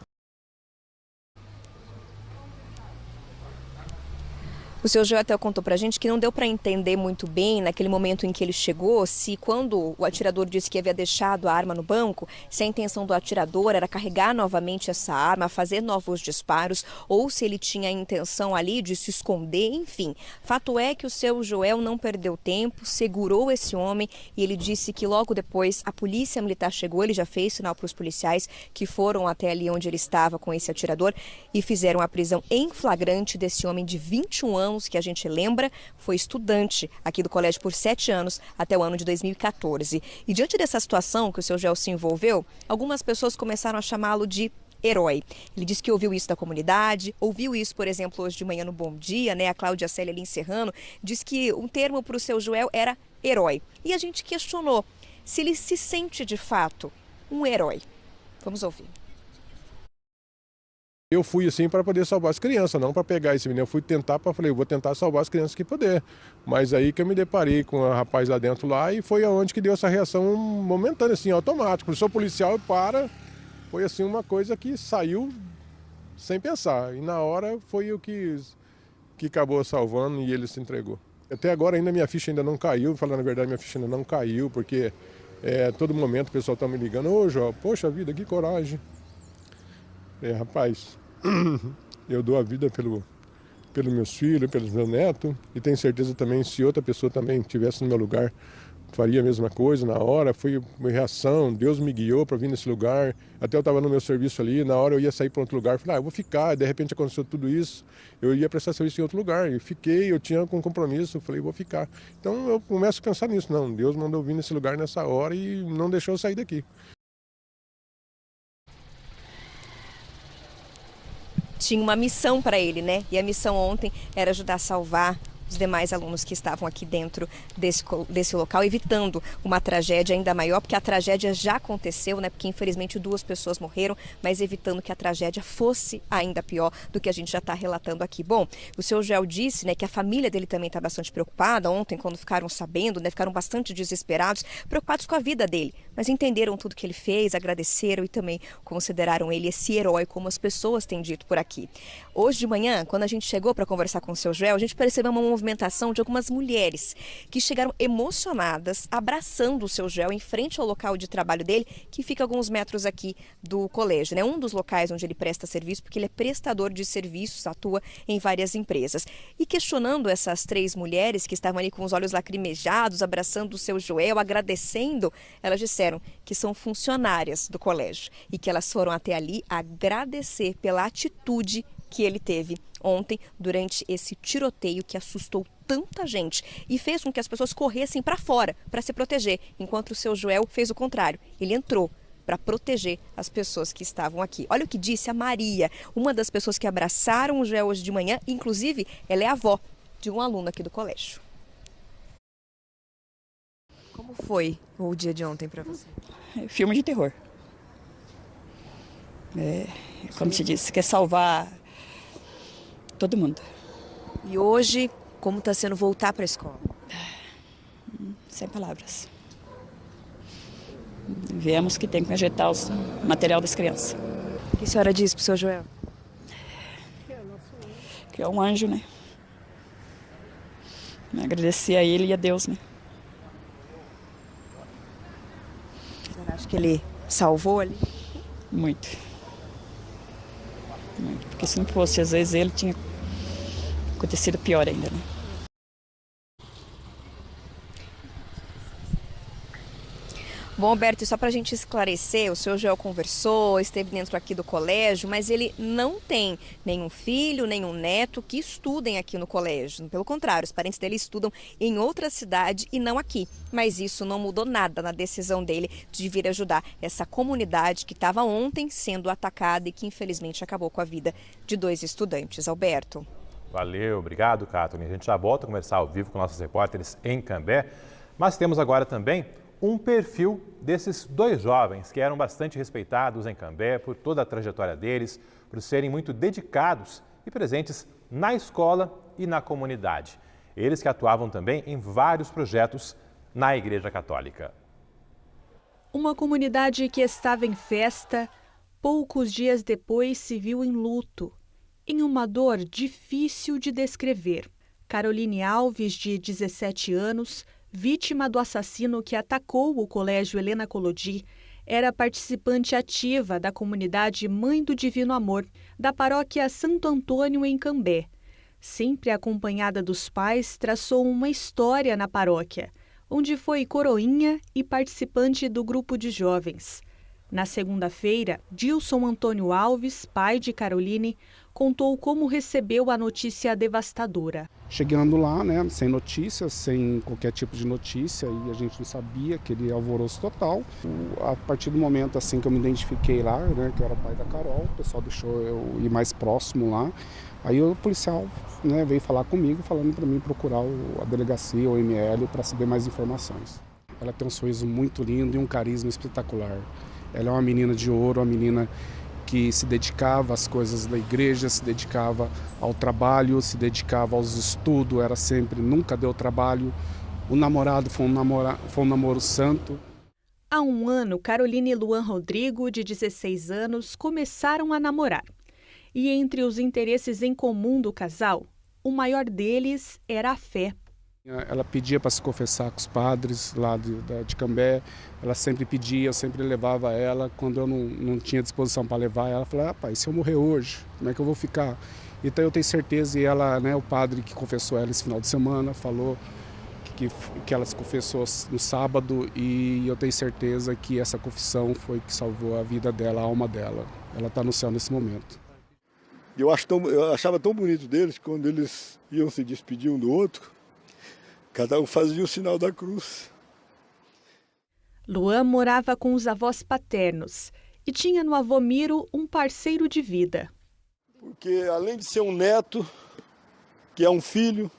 O seu Joel até contou pra gente que não deu para entender muito bem, naquele momento em que ele chegou, se quando o atirador disse que havia deixado a arma no banco, se a intenção do atirador era carregar novamente essa arma, fazer novos disparos, ou se ele tinha a intenção ali de se esconder, enfim. Fato é que o seu Joel não perdeu tempo, segurou esse homem e ele disse que logo depois a polícia militar chegou, ele já fez sinal para os policiais que foram até ali onde ele estava com esse atirador e fizeram a prisão em flagrante desse homem de 21 anos, que a gente lembra, foi estudante aqui do colégio por 7 anos até o ano de 2014. E diante dessa situação que o seu Joel se envolveu, algumas pessoas começaram a chamá-lo de herói. Ele disse que ouviu isso da comunidade, ouviu isso, por exemplo, hoje de manhã no Bom Dia, né? A Cláudia Célia ali encerrando, disse que um termo para o seu Joel era herói. E a gente questionou se ele se sente de fato um herói. Vamos ouvir. Eu fui assim para poder salvar as crianças, não para pegar esse menino. Eu fui tentar, falei, eu vou tentar salvar as crianças que puder. Mas aí que eu me deparei com o rapaz lá dentro lá e foi aonde que deu essa reação momentânea, assim, automática. Eu sou policial e foi assim uma coisa que saiu sem pensar. E na hora foi o que acabou salvando e ele se entregou. Até agora ainda minha ficha ainda não caiu, falando a verdade, minha ficha ainda não caiu, porque todo momento o pessoal está me ligando, ô João, poxa vida, que coragem. Rapaz, eu dou a vida pelos meus filhos, pelos meus netos, e tenho certeza também, se outra pessoa também estivesse no meu lugar, faria a mesma coisa na hora. Foi uma reação, Deus me guiou para vir nesse lugar. Até eu estava no meu serviço ali, na hora eu ia sair para outro lugar, falei, eu vou ficar, de repente aconteceu tudo isso, eu ia prestar serviço em outro lugar, e fiquei, eu tinha um compromisso, falei, vou ficar. Então eu começo a pensar nisso, não, Deus mandou vir nesse lugar nessa hora e não deixou eu sair daqui. Tinha uma missão para ele, né? E a missão ontem era ajudar a salvar os demais alunos que estavam aqui dentro desse local, evitando uma tragédia ainda maior, porque a tragédia já aconteceu, né? Porque infelizmente 2 pessoas morreram, mas evitando que a tragédia fosse ainda pior do que a gente já está relatando aqui. Bom, o seu Joel disse, né, que a família dele também está bastante preocupada. Ontem, quando ficaram sabendo, né, ficaram bastante desesperados, preocupados com a vida dele, mas entenderam tudo que ele fez, agradeceram e também consideraram ele esse herói, como as pessoas têm dito por aqui. Hoje de manhã, quando a gente chegou para conversar com o seu Joel, a gente percebeu uma movimentação de algumas mulheres que chegaram emocionadas, abraçando o seu Joel em frente ao local de trabalho dele, que fica a alguns metros aqui do colégio, né? Um dos locais onde ele presta serviço, porque ele é prestador de serviços, atua em várias empresas. E questionando essas 3 mulheres que estavam ali com os olhos lacrimejados, abraçando o seu Joel, agradecendo, elas disseram que são funcionárias do colégio e que elas foram até ali agradecer pela atitude que ele teve ontem durante esse tiroteio que assustou tanta gente e fez com que as pessoas corressem para fora para se proteger, enquanto o seu Joel fez o contrário. Ele entrou para proteger as pessoas que estavam aqui. Olha o que disse a Maria, uma das pessoas que abraçaram o Joel hoje de manhã, inclusive ela é avó de um aluno aqui do colégio. Como foi o dia de ontem para você? Filme de terror. Como se diz, quer salvar todo mundo. E hoje, como está sendo voltar para a escola? Sem palavras. Vemos que tem que ajeitar o material das crianças. O que a senhora diz para o seu Joel? Que é um anjo, né? Agradecer a ele e a Deus, né? A senhora acha que ele salvou ali? Muito. Porque se não fosse, às vezes, ele tinha acontecido pior ainda, né? Bom, Alberto, só para a gente esclarecer, o senhor já conversou, esteve dentro aqui do colégio, mas ele não tem nenhum filho, nenhum neto que estudem aqui no colégio. Pelo contrário, os parentes dele estudam em outra cidade e não aqui. Mas isso não mudou nada na decisão dele de vir ajudar essa comunidade que estava ontem sendo atacada e que infelizmente acabou com a vida de 2 estudantes. Alberto. Valeu, obrigado, Catherine. A gente já volta a conversar ao vivo com nossos repórteres em Cambé, mas temos agora também um perfil desses 2 jovens que eram bastante respeitados em Cambé por toda a trajetória deles, por serem muito dedicados e presentes na escola e na comunidade. Eles que atuavam também em vários projetos na Igreja Católica. Uma comunidade que estava em festa, poucos dias depois se viu em luto, em uma dor difícil de descrever. Caroline Alves, de 17 anos, vítima do assassino que atacou o Colégio Helena Collodi, era participante ativa da comunidade Mãe do Divino Amor, da paróquia Santo Antônio, em Cambé. Sempre acompanhada dos pais, traçou uma história na paróquia, onde foi coroinha e participante do grupo de jovens. Na segunda-feira, Dilson Antônio Alves, pai de Caroline, contou como recebeu a notícia devastadora. Chegando lá, né, sem notícias, sem qualquer tipo de notícia, e a gente não sabia, aquele alvoroço total. A partir do momento assim que eu me identifiquei lá, né, que eu era o pai da Carol, o pessoal deixou eu ir mais próximo lá. Aí o policial, né, veio falar comigo, falando para mim procurar a delegacia, o ML, para saber mais informações. Ela tem um sorriso muito lindo e um carisma espetacular. Ela é uma menina de ouro, uma menina que se dedicava às coisas da igreja, se dedicava ao trabalho, se dedicava aos estudos, era sempre, nunca deu trabalho. O namorado foi um namoro santo. Há um ano, Caroline e Luan Rodrigo, de 16 anos, começaram a namorar. E entre os interesses em comum do casal, o maior deles era a fé. Ela pedia para se confessar com os padres lá de Cambé, ela sempre pedia, eu sempre levava ela. Quando eu não tinha disposição para levar, ela falava, rapaz, se eu morrer hoje, como é que eu vou ficar? Então eu tenho certeza, e ela, né, o padre que confessou ela esse final de semana, falou que ela se confessou no sábado, e eu tenho certeza que essa confissão foi que salvou a vida dela, a alma dela. Ela está no céu nesse momento. Eu achava tão bonito deles, quando eles iam se despedir um do outro, cada um fazia o sinal da cruz. Luan morava com os avós paternos e tinha no avô Miro um parceiro de vida. Porque além de ser um neto, que é um filho,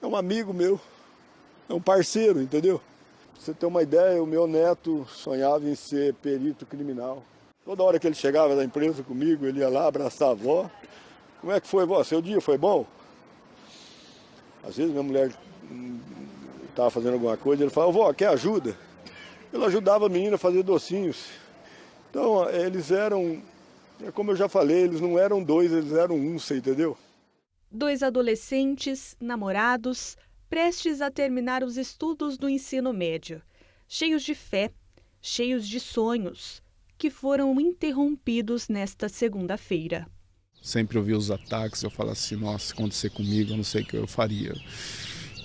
é um amigo meu, é um parceiro, entendeu? Pra você ter uma ideia, o meu neto sonhava em ser perito criminal. Toda hora que ele chegava da empresa comigo, ele ia lá abraçar a avó. Como é que foi, vó? Seu dia foi bom? Às vezes minha mulher estava fazendo alguma coisa, ele falava, vó, quer ajuda? Eu ajudava a menina a fazer docinhos. Então, eles eram, como eu já falei, eles não eram 2, eles eram 1, você entendeu? 2 adolescentes, namorados, prestes a terminar os estudos do ensino médio, cheios de fé, cheios de sonhos, que foram interrompidos nesta segunda-feira. Sempre ouvi os ataques, eu falo assim, nossa, se acontecer comigo, eu não sei o que eu faria.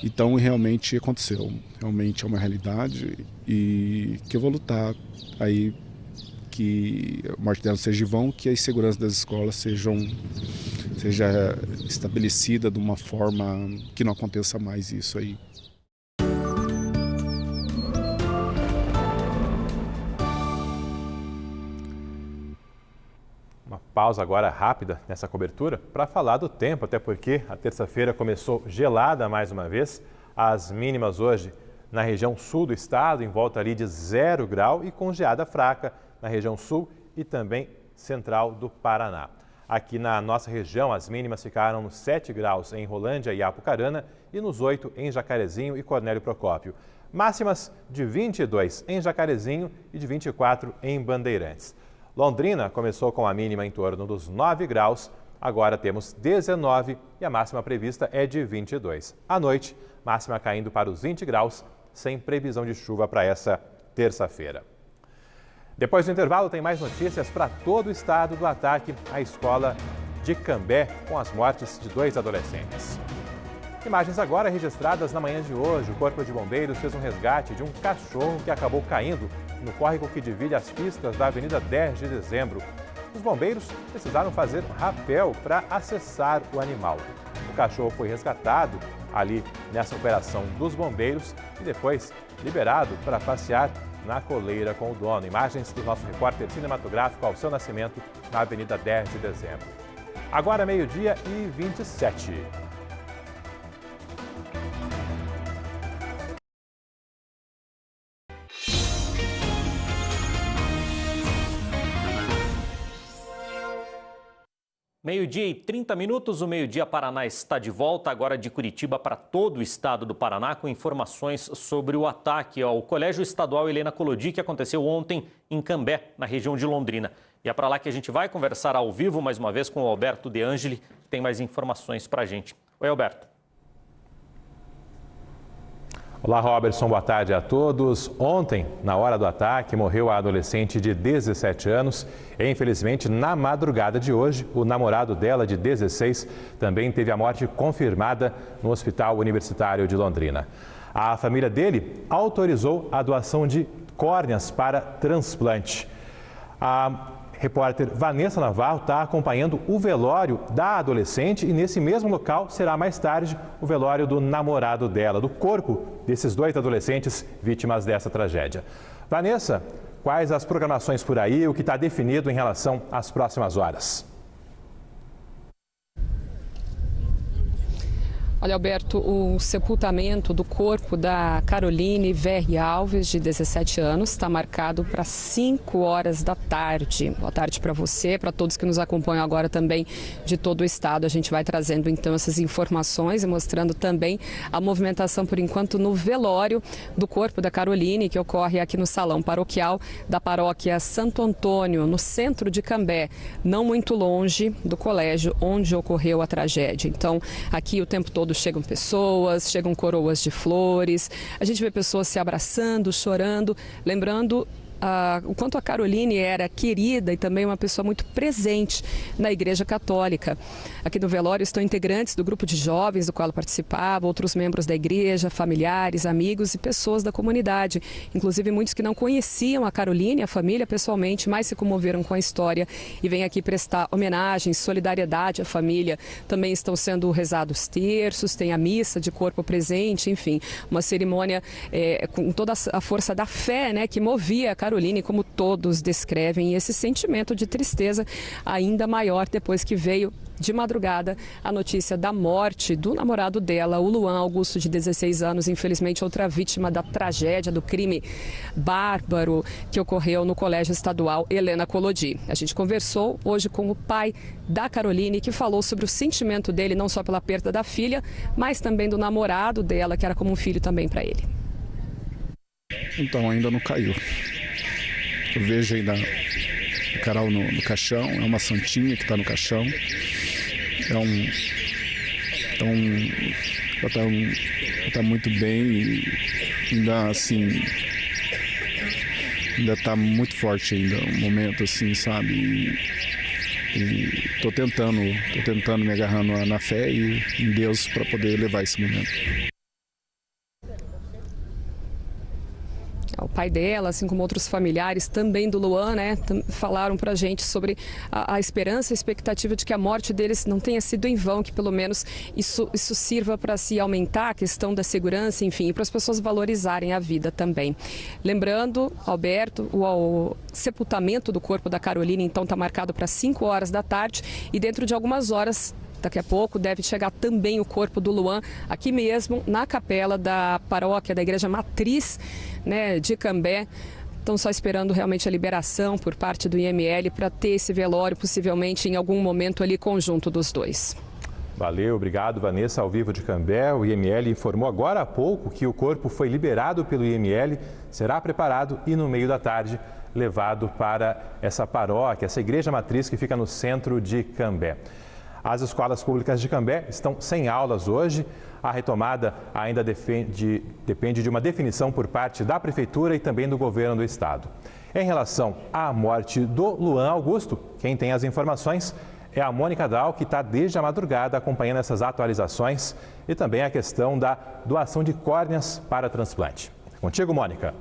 Então, realmente aconteceu. Realmente é uma realidade e que eu vou lutar aí que a morte dela seja vão, que a segurança das escolas seja estabelecida de uma forma que não aconteça mais isso aí. Uma pausa agora rápida nessa cobertura para falar do tempo, até porque a terça-feira começou gelada mais uma vez. As mínimas hoje na região sul do estado, em volta ali de 0 grau, e com geada fraca na região sul e também central do Paraná. Aqui na nossa região, as mínimas ficaram nos 7 graus em Rolândia e Apucarana e nos 8 em Jacarezinho e Cornélio Procópio. Máximas de 22 em Jacarezinho e de 24 em Bandeirantes. Londrina começou com a mínima em torno dos 9 graus, agora temos 19 e a máxima prevista é de 22. À noite, máxima caindo para os 20 graus, sem previsão de chuva para essa terça-feira. Depois do intervalo, tem mais notícias para todo o estado do ataque à escola de Cambé, com as mortes de 2 adolescentes. Imagens agora registradas na manhã de hoje. O Corpo de Bombeiros fez um resgate de um cachorro que acabou caindo no córrego que divide as pistas da Avenida 10 de Dezembro. Os bombeiros precisaram fazer rapel para acessar o animal. O cachorro foi resgatado ali nessa operação dos bombeiros e depois liberado para passear na coleira com o dono. Imagens do nosso repórter cinematográfico Alceu Nascimento na Avenida 10 de Dezembro. Agora 12h27. Meio-dia e 30 minutos, o Meio-Dia Paraná está de volta, agora de Curitiba para todo o estado do Paraná, com informações sobre o ataque ao Colégio Estadual Helena Collodi, que aconteceu ontem em Cambé, na região de Londrina. E é para lá que a gente vai conversar ao vivo, mais uma vez, com o Alberto De Angeli, que tem mais informações para a gente. Oi, Alberto. Olá, Robertson, boa tarde a todos. Ontem, na hora do ataque, morreu a adolescente de 17 anos. E, infelizmente, na madrugada de hoje, o namorado dela, de 16, também teve a morte confirmada no Hospital Universitário de Londrina. A família dele autorizou a doação de córneas para transplante. A repórter Vanessa Navarro está acompanhando o velório da adolescente e nesse mesmo local será mais tarde o velório do namorado dela, do corpo desses 2 adolescentes vítimas dessa tragédia. Vanessa, quais as programações por aí, o que está definido em relação às próximas horas? Olha, Alberto, o sepultamento do corpo da Caroline Verri Alves, de 17 anos, está marcado para 5 horas da tarde. Boa tarde para você, para todos que nos acompanham agora também de todo o estado. A gente vai trazendo então essas informações e mostrando também a movimentação, por enquanto, no velório do corpo da Caroline, que ocorre aqui no Salão Paroquial da Paróquia Santo Antônio, no centro de Cambé, não muito longe do colégio onde ocorreu a tragédia. Então, aqui o tempo todo chegam pessoas, chegam coroas de flores, a gente vê pessoas se abraçando, chorando, lembrando o quanto a Caroline era querida e também uma pessoa muito presente na Igreja Católica. Aqui no velório estão integrantes do grupo de jovens do qual ela participava, outros membros da igreja, familiares, amigos e pessoas da comunidade. Inclusive muitos que não conheciam a Caroline, a família pessoalmente, mas se comoveram com a história e vêm aqui prestar homenagem, solidariedade à família. Também estão sendo rezados terços, tem a missa de corpo presente, enfim, uma cerimônia com toda a força da fé, né, que movia a Caroline, como todos descrevem, e esse sentimento de tristeza ainda maior depois que veio de madrugada a notícia da morte do namorado dela, o Luan Augusto, de 16 anos, infelizmente outra vítima da tragédia, do crime bárbaro que ocorreu no Colégio Estadual Helena Collodi. A gente conversou hoje com o pai da Caroline, que falou sobre o sentimento dele, não só pela perda da filha, mas também do namorado dela, que era como um filho também para ele. Então, ainda não caiu. Eu vejo ainda o Carol no caixão, é uma santinha que está no caixão. Ela tá muito bem e ainda assim, ainda está muito forte ainda, um momento assim, sabe? E tô tentando me agarrando na fé e em Deus para poder levar esse momento. O pai dela, assim como outros familiares também do Luan, né, falaram pra gente sobre a esperança e a expectativa de que a morte deles não tenha sido em vão, que pelo menos isso sirva para se aumentar a questão da segurança, enfim, e para as pessoas valorizarem a vida também. Lembrando, Alberto, o sepultamento do corpo da Caroline então está marcado para 5 horas da tarde e dentro de algumas horas, daqui a pouco, deve chegar também o corpo do Luan aqui mesmo, na capela da paróquia da Igreja Matriz, né, de Cambé. Estão só esperando realmente a liberação por parte do IML para ter esse velório, possivelmente em algum momento ali conjunto dos dois. Valeu, obrigado, Vanessa, ao vivo de Cambé. O IML informou agora há pouco que o corpo foi liberado pelo IML, será preparado e no meio da tarde levado para essa paróquia, essa igreja matriz que fica no centro de Cambé. As escolas públicas de Cambé estão sem aulas hoje. A retomada ainda depende de uma definição por parte da Prefeitura e também do governo do estado. Em relação à morte do Luan Augusto, quem tem as informações é a Mônica Dal, que está desde a madrugada acompanhando essas atualizações e também a questão da doação de córneas para transplante. Contigo, Mônica.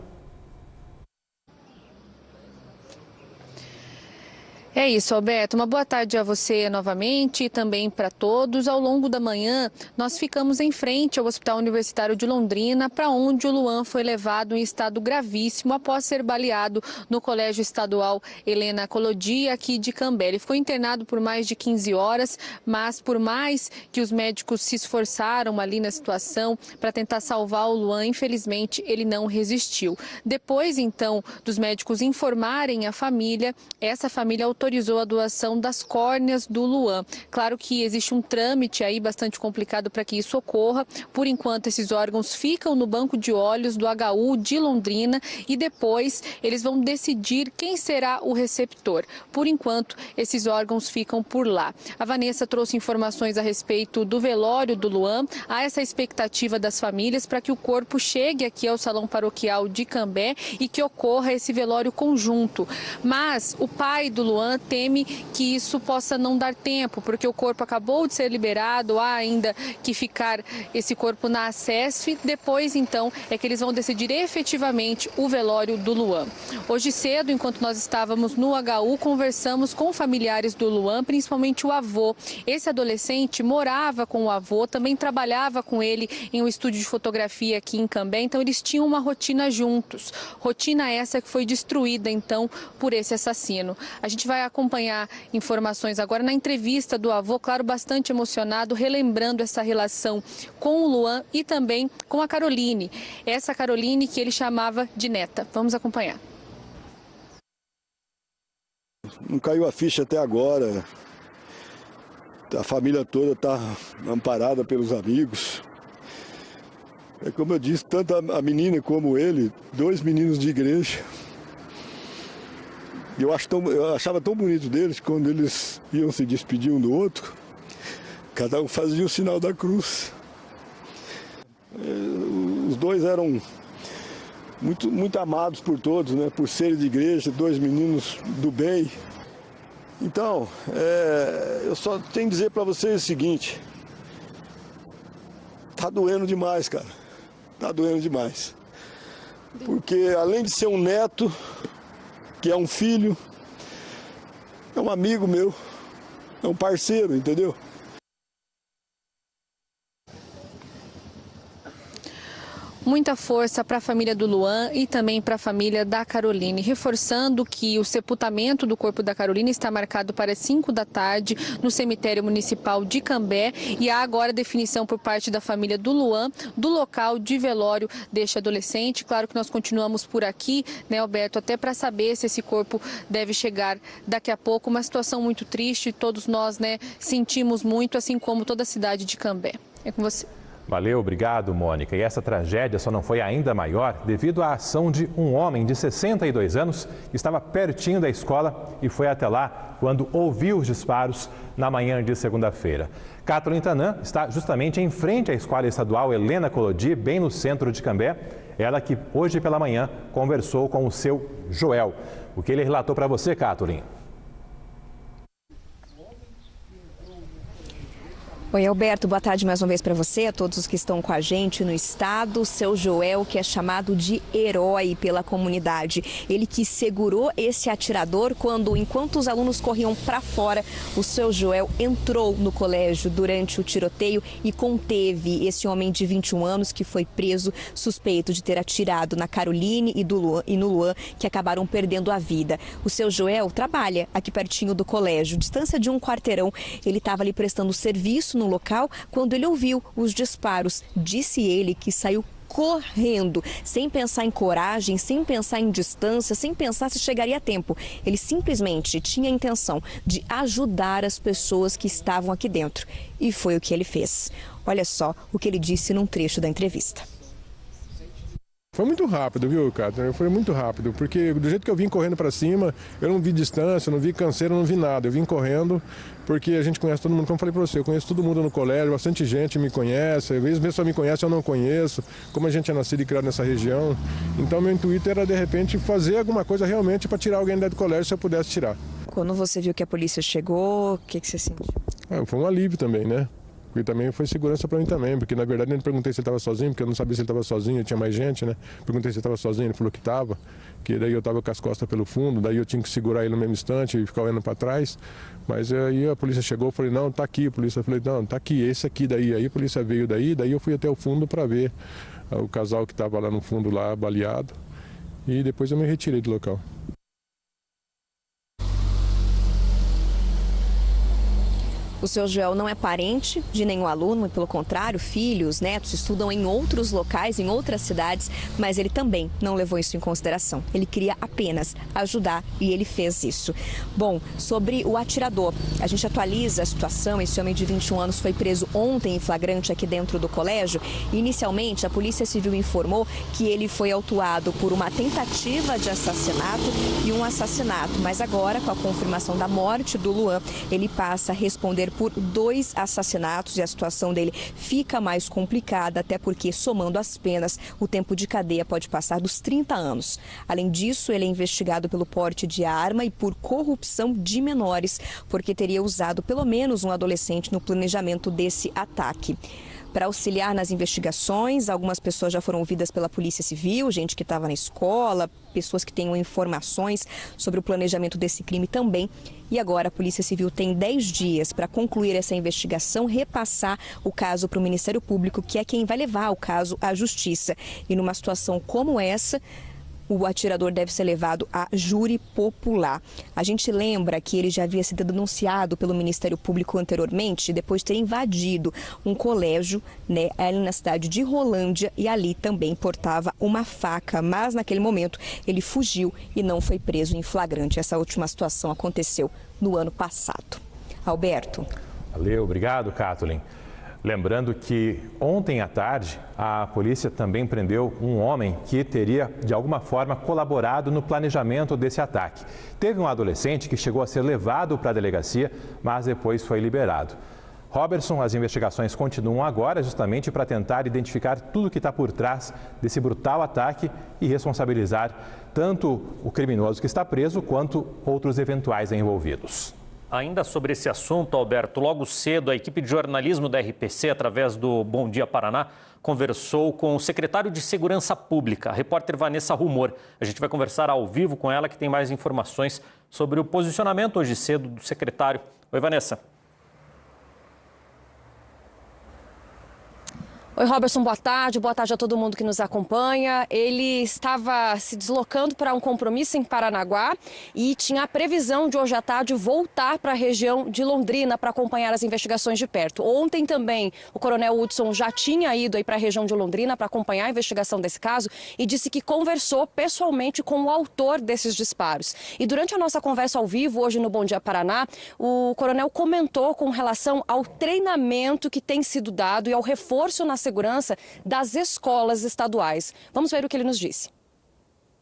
É isso, Alberto. Uma boa tarde a você novamente e também para todos. Ao longo da manhã, nós ficamos em frente ao Hospital Universitário de Londrina, para onde o Luan foi levado em estado gravíssimo após ser baleado no Colégio Estadual Helena Collodi, aqui de Cambé. Ele ficou internado por mais de 15 horas, mas por mais que os médicos se esforçaram ali na situação para tentar salvar o Luan, infelizmente ele não resistiu. Depois, então, dos médicos informarem a família, essa família autorizou a doação das córneas do Luan. Claro que existe um trâmite aí bastante complicado para que isso ocorra. Por enquanto, esses órgãos ficam no banco de olhos do HU de Londrina e depois eles vão decidir quem será o receptor. Por enquanto, esses órgãos ficam por lá. A Vanessa trouxe informações a respeito do velório do Luan. Há essa expectativa das famílias para que o corpo chegue aqui ao Salão Paroquial de Cambé e que ocorra esse velório conjunto. Mas o pai do Luan teme que isso possa não dar tempo, porque o corpo acabou de ser liberado, há ainda que ficar esse corpo na ACESF. Depois, então, é que eles vão decidir efetivamente o velório do Luan. Hoje cedo, enquanto nós estávamos no HU, conversamos com familiares do Luan, principalmente o avô. Esse adolescente morava com o avô, também trabalhava com ele em um estúdio de fotografia aqui em Cambé, então eles tinham uma rotina juntos. Rotina essa que foi destruída, então, por esse assassino. A gente vai acompanhar informações agora na entrevista do avô, claro, bastante emocionado, relembrando essa relação com o Luan e também com a Caroline. Essa Caroline que ele chamava de neta. Vamos acompanhar. Não caiu a ficha até agora. A família toda está amparada pelos amigos. É como eu disse, tanto a menina como ele, 2 meninos de igreja. Eu achava tão bonito deles quando eles iam se despedir um do outro, cada um fazia o sinal da cruz. Os dois eram muito amados por todos, né? Por serem de igreja, 2 meninos do bem. Então, eu só tenho que dizer para vocês o seguinte: tá doendo demais, cara. Tá doendo demais. Porque além de ser um neto, que é um filho, é um amigo meu, é um parceiro, entendeu? Muita força para a família do Luan e também para a família da Caroline, reforçando que o sepultamento do corpo da Caroline está marcado para as 5 da tarde no cemitério municipal de Cambé e há agora definição por parte da família do Luan do local de velório deste adolescente. Claro que nós continuamos por aqui, né, Alberto, até para saber se esse corpo deve chegar daqui a pouco. Uma situação muito triste, todos nós, né, sentimos muito, assim como toda a cidade de Cambé. É com você. Valeu, obrigado, Mônica. E essa tragédia só não foi ainda maior devido à ação de um homem de 62 anos que estava pertinho da escola e foi até lá quando ouviu os disparos na manhã de segunda-feira. Kathleen Tanan está justamente em frente à Escola Estadual Helena Collodi, bem no centro de Cambé. Ela que hoje pela manhã conversou com o seu Joel. O que ele relatou para você, Kathleen? Oi, Alberto, boa tarde mais uma vez para você, a todos os que estão com a gente no estado. Seu Joel, que é chamado de herói pela comunidade. Ele que segurou esse atirador enquanto os alunos corriam para fora, o seu Joel entrou no colégio durante o tiroteio e conteve esse homem de 21 anos que foi preso suspeito de ter atirado na Caroline e no Luan, que acabaram perdendo a vida. O seu Joel trabalha aqui pertinho do colégio, distância de um quarteirão. Ele estava ali prestando serviço no local quando ele ouviu os disparos. Disse ele que saiu correndo, sem pensar em coragem, sem pensar em distância, sem pensar se chegaria a tempo. Ele simplesmente tinha a intenção de ajudar as pessoas que estavam aqui dentro. E foi o que ele fez. Olha só o que ele disse num trecho da entrevista. Foi muito rápido, viu, Cátia? Foi muito rápido, porque do jeito que eu vim correndo para cima, eu não vi distância, não vi canseira, não vi nada. Eu vim correndo porque a gente conhece todo mundo, como eu falei para você, eu conheço todo mundo no colégio, bastante gente me conhece, às vezes a pessoa me conhece, eu não conheço, como a gente é nascido e criado nessa região. Então meu intuito era, de repente, fazer alguma coisa realmente para tirar alguém do colégio, se eu pudesse tirar. Quando você viu que a polícia chegou, o que você sentiu? Foi um alívio também, né? E também foi segurança para mim também, porque na verdade eu não perguntei se ele estava sozinho, porque eu não sabia se ele estava sozinho, tinha mais gente, né? Perguntei se ele estava sozinho, ele falou que estava, que daí eu estava com as costas pelo fundo, daí eu tinha que segurar ele no mesmo instante e ficar olhando para trás. Mas aí a polícia chegou, eu falei, não, tá aqui, a polícia, eu falei, não, tá aqui, esse aqui daí. Aí a polícia veio daí eu fui até o fundo para ver o casal que estava lá no fundo, lá, baleado, e depois eu me retirei do local. O seu Joel não é parente de nenhum aluno, pelo contrário, filhos, netos estudam em outros locais, em outras cidades, mas ele também não levou isso em consideração. Ele queria apenas ajudar e ele fez isso. Bom, sobre o atirador, a gente atualiza a situação. Esse homem de 21 anos foi preso ontem em flagrante aqui dentro do colégio. Inicialmente, a Polícia Civil informou que ele foi autuado por uma tentativa de assassinato e um assassinato, mas agora, com a confirmação da morte do Luan, ele passa a responder por 2 assassinatos e a situação dele fica mais complicada, até porque, somando as penas, o tempo de cadeia pode passar dos 30 anos. Além disso, ele é investigado pelo porte de arma e por corrupção de menores, porque teria usado pelo menos um adolescente no planejamento desse ataque. Para auxiliar nas investigações, algumas pessoas já foram ouvidas pela Polícia Civil, gente que estava na escola, pessoas que tenham informações sobre o planejamento desse crime também. E agora a Polícia Civil tem 10 dias para concluir essa investigação, repassar o caso para o Ministério Público, que é quem vai levar o caso à Justiça. E numa situação como essa, o atirador deve ser levado a júri popular. A gente lembra que ele já havia sido denunciado pelo Ministério Público anteriormente, depois de ter invadido um colégio, né, ali na cidade de Rolândia, e ali também portava uma faca. Mas naquele momento ele fugiu e não foi preso em flagrante. Essa última situação aconteceu no ano passado. Alberto. Valeu, obrigado, Kathleen. Lembrando que ontem à tarde a polícia também prendeu um homem que teria de alguma forma colaborado no planejamento desse ataque. Teve um adolescente que chegou a ser levado para a delegacia, mas depois foi liberado. Robertson, as investigações continuam agora justamente para tentar identificar tudo que está por trás desse brutal ataque e responsabilizar tanto o criminoso que está preso quanto outros eventuais envolvidos. Ainda sobre esse assunto, Alberto, logo cedo a equipe de jornalismo da RPC, através do Bom Dia Paraná, conversou com o secretário de Segurança Pública, a repórter Vanessa Rumor. A gente vai conversar ao vivo com ela, que tem mais informações sobre o posicionamento hoje cedo do secretário. Oi, Vanessa. Oi, Robertson, boa tarde a todo mundo que nos acompanha. Ele estava se deslocando para um compromisso em Paranaguá e tinha a previsão de hoje à tarde voltar para a região de Londrina para acompanhar as investigações de perto. Ontem também o coronel Hudson já tinha ido aí para a região de Londrina para acompanhar a investigação desse caso e disse que conversou pessoalmente com o autor desses disparos. E durante a nossa conversa ao vivo hoje no Bom Dia Paraná, o coronel comentou com relação ao treinamento que tem sido dado e ao reforço na segurança das escolas estaduais. Vamos ver o que ele nos disse.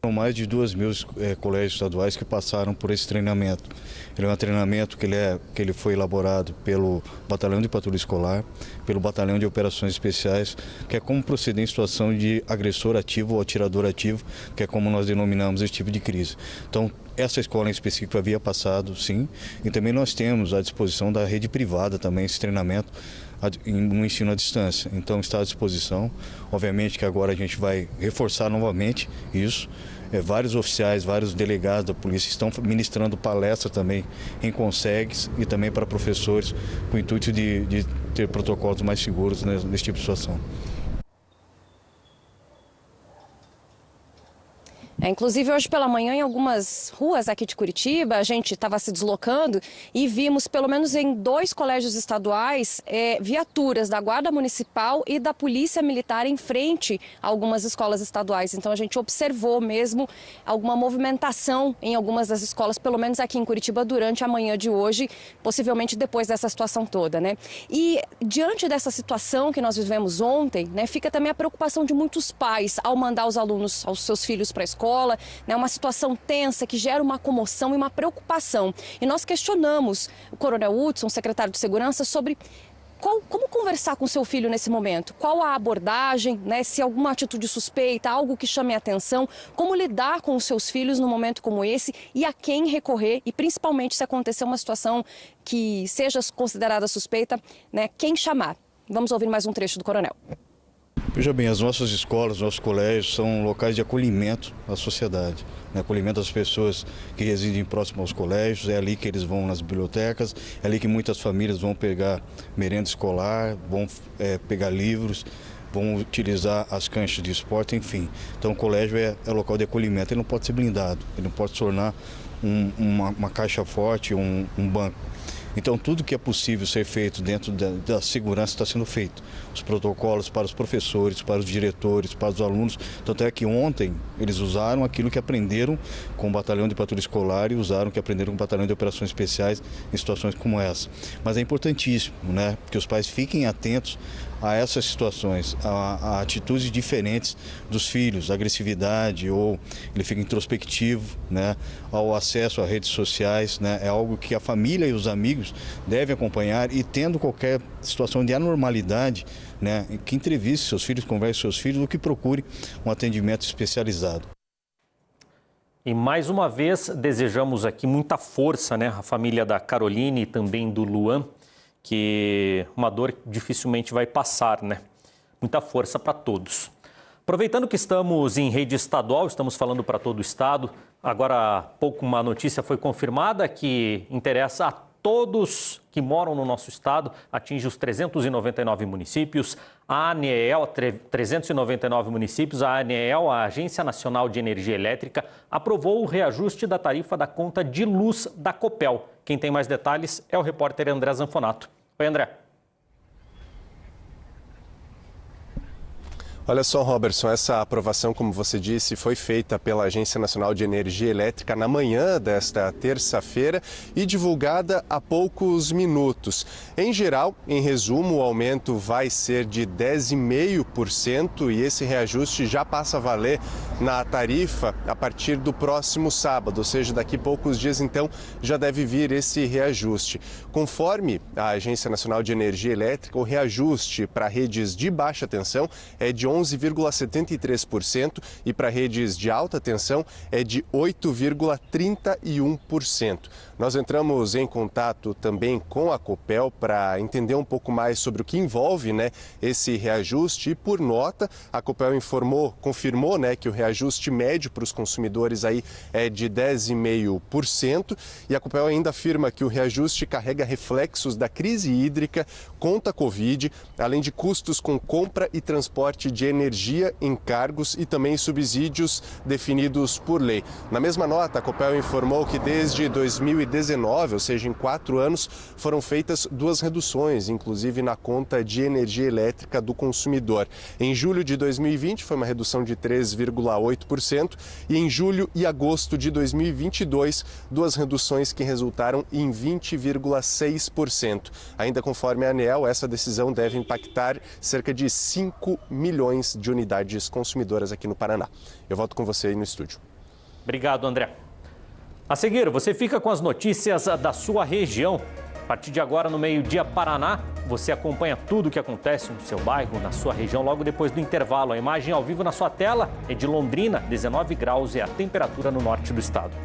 São mais de 2.000 colégios estaduais que passaram por esse treinamento. Ele é um treinamento que ele foi elaborado pelo Batalhão de Patrulha Escolar, pelo Batalhão de Operações Especiais, que é como proceder em situação de agressor ativo ou atirador ativo, que é como nós denominamos esse tipo de crise. Então, essa escola em específico havia passado, sim, e também nós temos à disposição da rede privada também esse treinamento no ensino à distância. Então está à disposição. Obviamente que agora a gente vai reforçar novamente isso. Vários oficiais, vários delegados da polícia estão ministrando palestra também em CONSEGs e também para professores, com o intuito de ter protocolos mais seguros nesse tipo de situação. Inclusive, hoje pela manhã, em algumas ruas aqui de Curitiba, a gente estava se deslocando e vimos, pelo menos em 2 colégios estaduais, viaturas da Guarda Municipal e da Polícia Militar em frente a algumas escolas estaduais. Então, a gente observou mesmo alguma movimentação em algumas das escolas, pelo menos aqui em Curitiba, durante a manhã de hoje, possivelmente depois dessa situação toda, né? E diante dessa situação que nós vivemos ontem, né, fica também a preocupação de muitos pais ao mandar os alunos, os seus filhos para a escola. Né, uma situação tensa que gera uma comoção e uma preocupação. E nós questionamos o Coronel Hudson, secretário de Segurança, sobre como conversar com seu filho nesse momento, qual a abordagem, né, se alguma atitude suspeita, algo que chame a atenção, como lidar com os seus filhos num momento como esse e a quem recorrer e principalmente se acontecer uma situação que seja considerada suspeita, né, quem chamar. Vamos ouvir mais um trecho do Coronel. Veja bem, as nossas escolas, nossos colégios são locais de acolhimento à sociedade, né? Acolhimento às pessoas que residem próximo aos colégios, é ali que eles vão nas bibliotecas, é ali que muitas famílias vão pegar merenda escolar, vão pegar livros, vão utilizar as canchas de esporte, enfim. Então o colégio é local de acolhimento, ele não pode ser blindado, ele não pode se tornar uma caixa forte, um banco. Então, tudo que é possível ser feito dentro da segurança está sendo feito. Os protocolos para os professores, para os diretores, para os alunos. Tanto é que ontem eles usaram aquilo que aprenderam com o Batalhão de Patrulha Escolar e usaram o que aprenderam com o Batalhão de Operações Especiais em situações como essa. Mas é importantíssimo, né, que os pais fiquem atentos a essas situações, a atitudes diferentes dos filhos, agressividade ou ele fica introspectivo, né, ao acesso a redes sociais, né, é algo que a família e os amigos devem acompanhar e tendo qualquer situação de anormalidade, né, que entreviste seus filhos, converse com seus filhos ou que procure um atendimento especializado. E mais uma vez desejamos aqui muita força, né, à família da Caroline e também do Luan, que uma dor dificilmente vai passar, né? Muita força para todos. Aproveitando que estamos em rede estadual, estamos falando para todo o estado. Agora há pouco uma notícia foi confirmada que interessa a todos que moram no nosso estado, atinge os 399 municípios. A ANEEL, 399 municípios, a ANEEL, a Agência Nacional de Energia Elétrica, aprovou o reajuste da tarifa da conta de luz da Copel. Quem tem mais detalhes é o repórter André Zanfonato. Oi, André. Olha só, Robertson, essa aprovação, como você disse, foi feita pela Agência Nacional de Energia Elétrica na manhã desta terça-feira e divulgada há poucos minutos. Em geral, em resumo, o aumento vai ser de 10,5% e esse reajuste já passa a valer na tarifa a partir do próximo sábado, ou seja, daqui a poucos dias, então, já deve vir esse reajuste. Conforme a Agência Nacional de Energia Elétrica, o reajuste para redes de baixa tensão é de 11,73% e para redes de alta tensão é de 8,31%. Nós entramos em contato também com a Copel para entender um pouco mais sobre o que envolve, né, esse reajuste e por nota a Copel confirmou, né, que o reajuste médio para os consumidores aí é de 10,5% e a Copel ainda afirma que o reajuste carrega reflexos da crise hídrica, conta Covid, além de custos com compra e transporte de energia, encargos e também subsídios definidos por lei. Na mesma nota, a Copel informou que desde 2019, ou seja, em 4 anos, foram feitas 2 reduções, inclusive na conta de energia elétrica do consumidor. Em julho de 2020 foi uma redução de 3,8% e em julho e agosto de 2022, 2 reduções que resultaram em 20,6%. Ainda conforme a ANEEL, essa decisão deve impactar cerca de 5 milhões de unidades consumidoras aqui no Paraná. Eu volto com você aí no estúdio. Obrigado, André. A seguir, você fica com as notícias da sua região. A partir de agora, no Meio-Dia Paraná, você acompanha tudo o que acontece no seu bairro, na sua região, logo depois do intervalo. A imagem ao vivo na sua tela é de Londrina, 19 graus é a temperatura no norte do estado.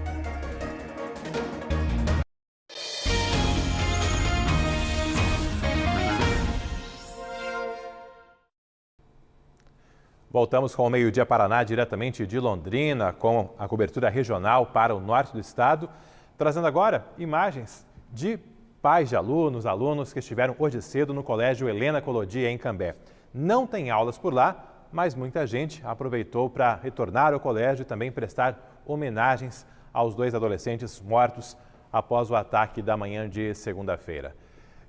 Voltamos com o Meio-Dia Paraná, diretamente de Londrina, com a cobertura regional para o norte do estado, trazendo agora imagens de pais de alunos que estiveram hoje cedo no Colégio Helena Collodi, em Cambé. Não tem aulas por lá, mas muita gente aproveitou para retornar ao colégio e também prestar homenagens aos 2 adolescentes mortos após o ataque da manhã de segunda-feira.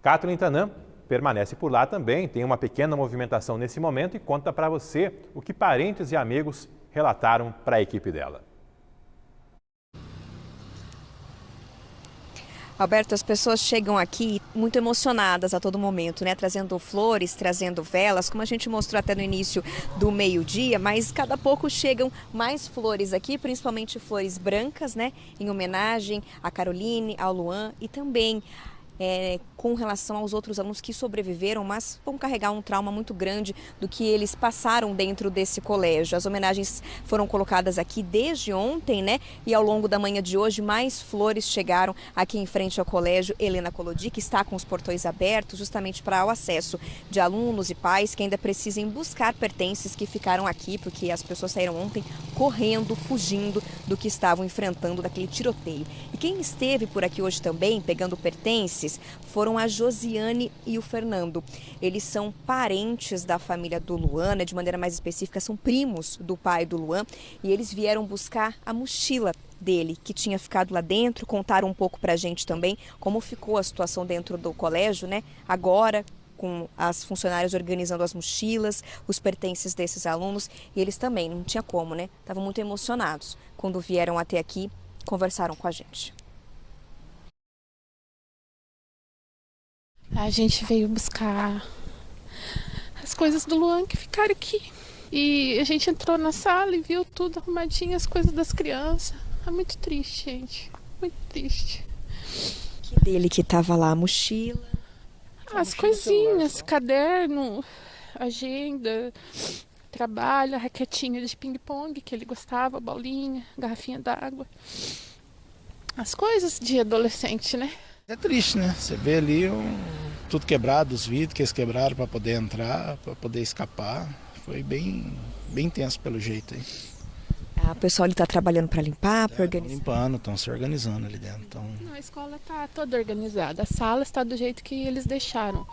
Kathleen Tanã permanece por lá também, tem uma pequena movimentação nesse momento e conta para você o que parentes e amigos relataram para a equipe dela. Alberto, as pessoas chegam aqui muito emocionadas a todo momento, né? Trazendo flores, trazendo velas, como a gente mostrou até no início do meio-dia, mas cada pouco chegam mais flores aqui, principalmente flores brancas, né? Em homenagem a Caroline, ao Luan e também com relação aos outros alunos que sobreviveram, mas vão carregar um trauma muito grande do que eles passaram dentro desse colégio. As homenagens foram colocadas aqui desde ontem, né? E ao longo da manhã de hoje, mais flores chegaram aqui em frente ao colégio Helena Collodi, que está com os portões abertos justamente para o acesso de alunos e pais que ainda precisem buscar pertences que ficaram aqui, porque as pessoas saíram ontem correndo, fugindo do que estavam enfrentando daquele tiroteio. E quem esteve por aqui hoje também, pegando pertences, foram a Josiane e o Fernando. Eles são parentes da família do Luan, né? De maneira mais específica, são primos do pai do Luan, e eles vieram buscar a mochila dele, que tinha ficado lá dentro. Contaram um pouco pra gente também como ficou a situação dentro do colégio, né? Agora, com as funcionárias organizando as mochilas, os pertences desses alunos, e eles também, não tinha como, né? Estavam muito emocionados quando vieram até aqui, conversaram com a gente. A gente veio buscar as coisas do Luan que ficaram aqui. E a gente entrou na sala e viu tudo arrumadinho, as coisas das crianças. É muito triste, gente. Muito triste. Que dele que tava lá, a mochila? As coisinhas, caderno, agenda, trabalho, a raquetinha de ping-pong que ele gostava, bolinha, garrafinha d'água. As coisas de adolescente, né? É triste, né? Você vê ali tudo quebrado, os vidros que eles quebraram para poder entrar, para poder escapar. Foi bem tenso pelo jeito aí. O pessoal está trabalhando para limpar, para organizar? Limpando, estão se organizando ali dentro. Então... A escola está toda organizada, a sala está do jeito que eles deixaram.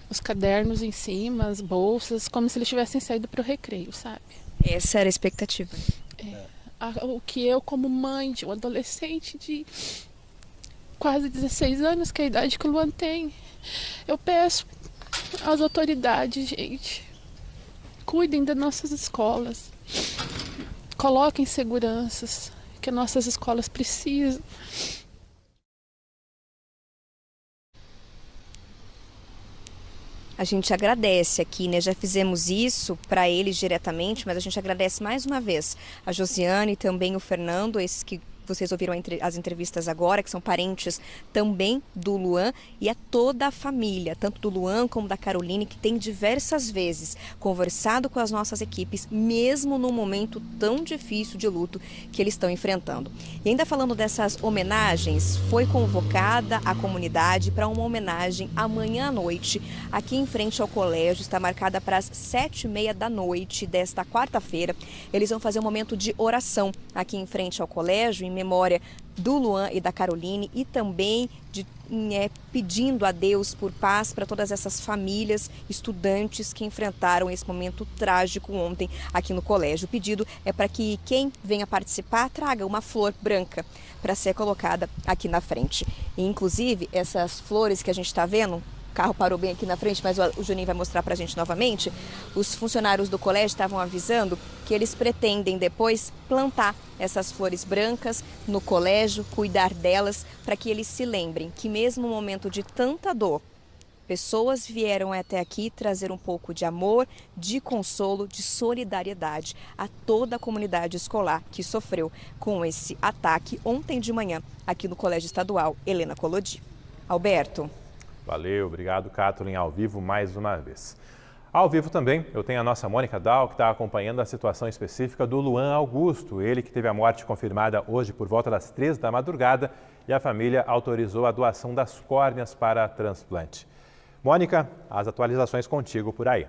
Os cadernos em cima, as bolsas, como se eles tivessem saído para o recreio, sabe? Essa era a expectativa. O que eu, como mãe de um adolescente de quase 16 anos, que é a idade que o Luan tem, eu peço às autoridades, gente, cuidem das nossas escolas, coloquem seguranças que nossas escolas precisam. A gente agradece aqui, né? Já fizemos isso para eles diretamente, mas a gente agradece mais uma vez a Josiane e também o Fernando, esses que vocês ouviram as entrevistas agora, que são parentes também do Luan, e a toda a família, tanto do Luan como da Caroline, que tem diversas vezes conversado com as nossas equipes, mesmo num momento tão difícil de luto que eles estão enfrentando. E ainda falando dessas homenagens, foi convocada a comunidade para uma homenagem amanhã à noite, aqui em frente ao colégio, está marcada para as 7h30 da noite desta quarta-feira. Eles vão fazer um momento de oração aqui em frente ao colégio, em memória do Luan e da Caroline, e também pedindo a Deus por paz para todas essas famílias, estudantes que enfrentaram esse momento trágico ontem aqui no colégio. O pedido é para que quem venha participar traga uma flor branca para ser colocada aqui na frente. E, inclusive, essas flores que a gente está vendo, o carro parou bem aqui na frente, mas o Juninho vai mostrar para a gente novamente. Os funcionários do colégio estavam avisando que eles pretendem depois plantar essas flores brancas no colégio, cuidar delas, para que eles se lembrem que mesmo no momento de tanta dor, pessoas vieram até aqui trazer um pouco de amor, de consolo, de solidariedade a toda a comunidade escolar que sofreu com esse ataque ontem de manhã aqui no Colégio Estadual Helena Collodi. Alberto. Valeu, obrigado, Kathleen, ao vivo mais uma vez. Ao vivo também, eu tenho a nossa Mônica Dal, que está acompanhando a situação específica do Luan Augusto, ele que teve a morte confirmada hoje por volta das 3 da madrugada e a família autorizou a doação das córneas para transplante. Mônica, as atualizações contigo por aí.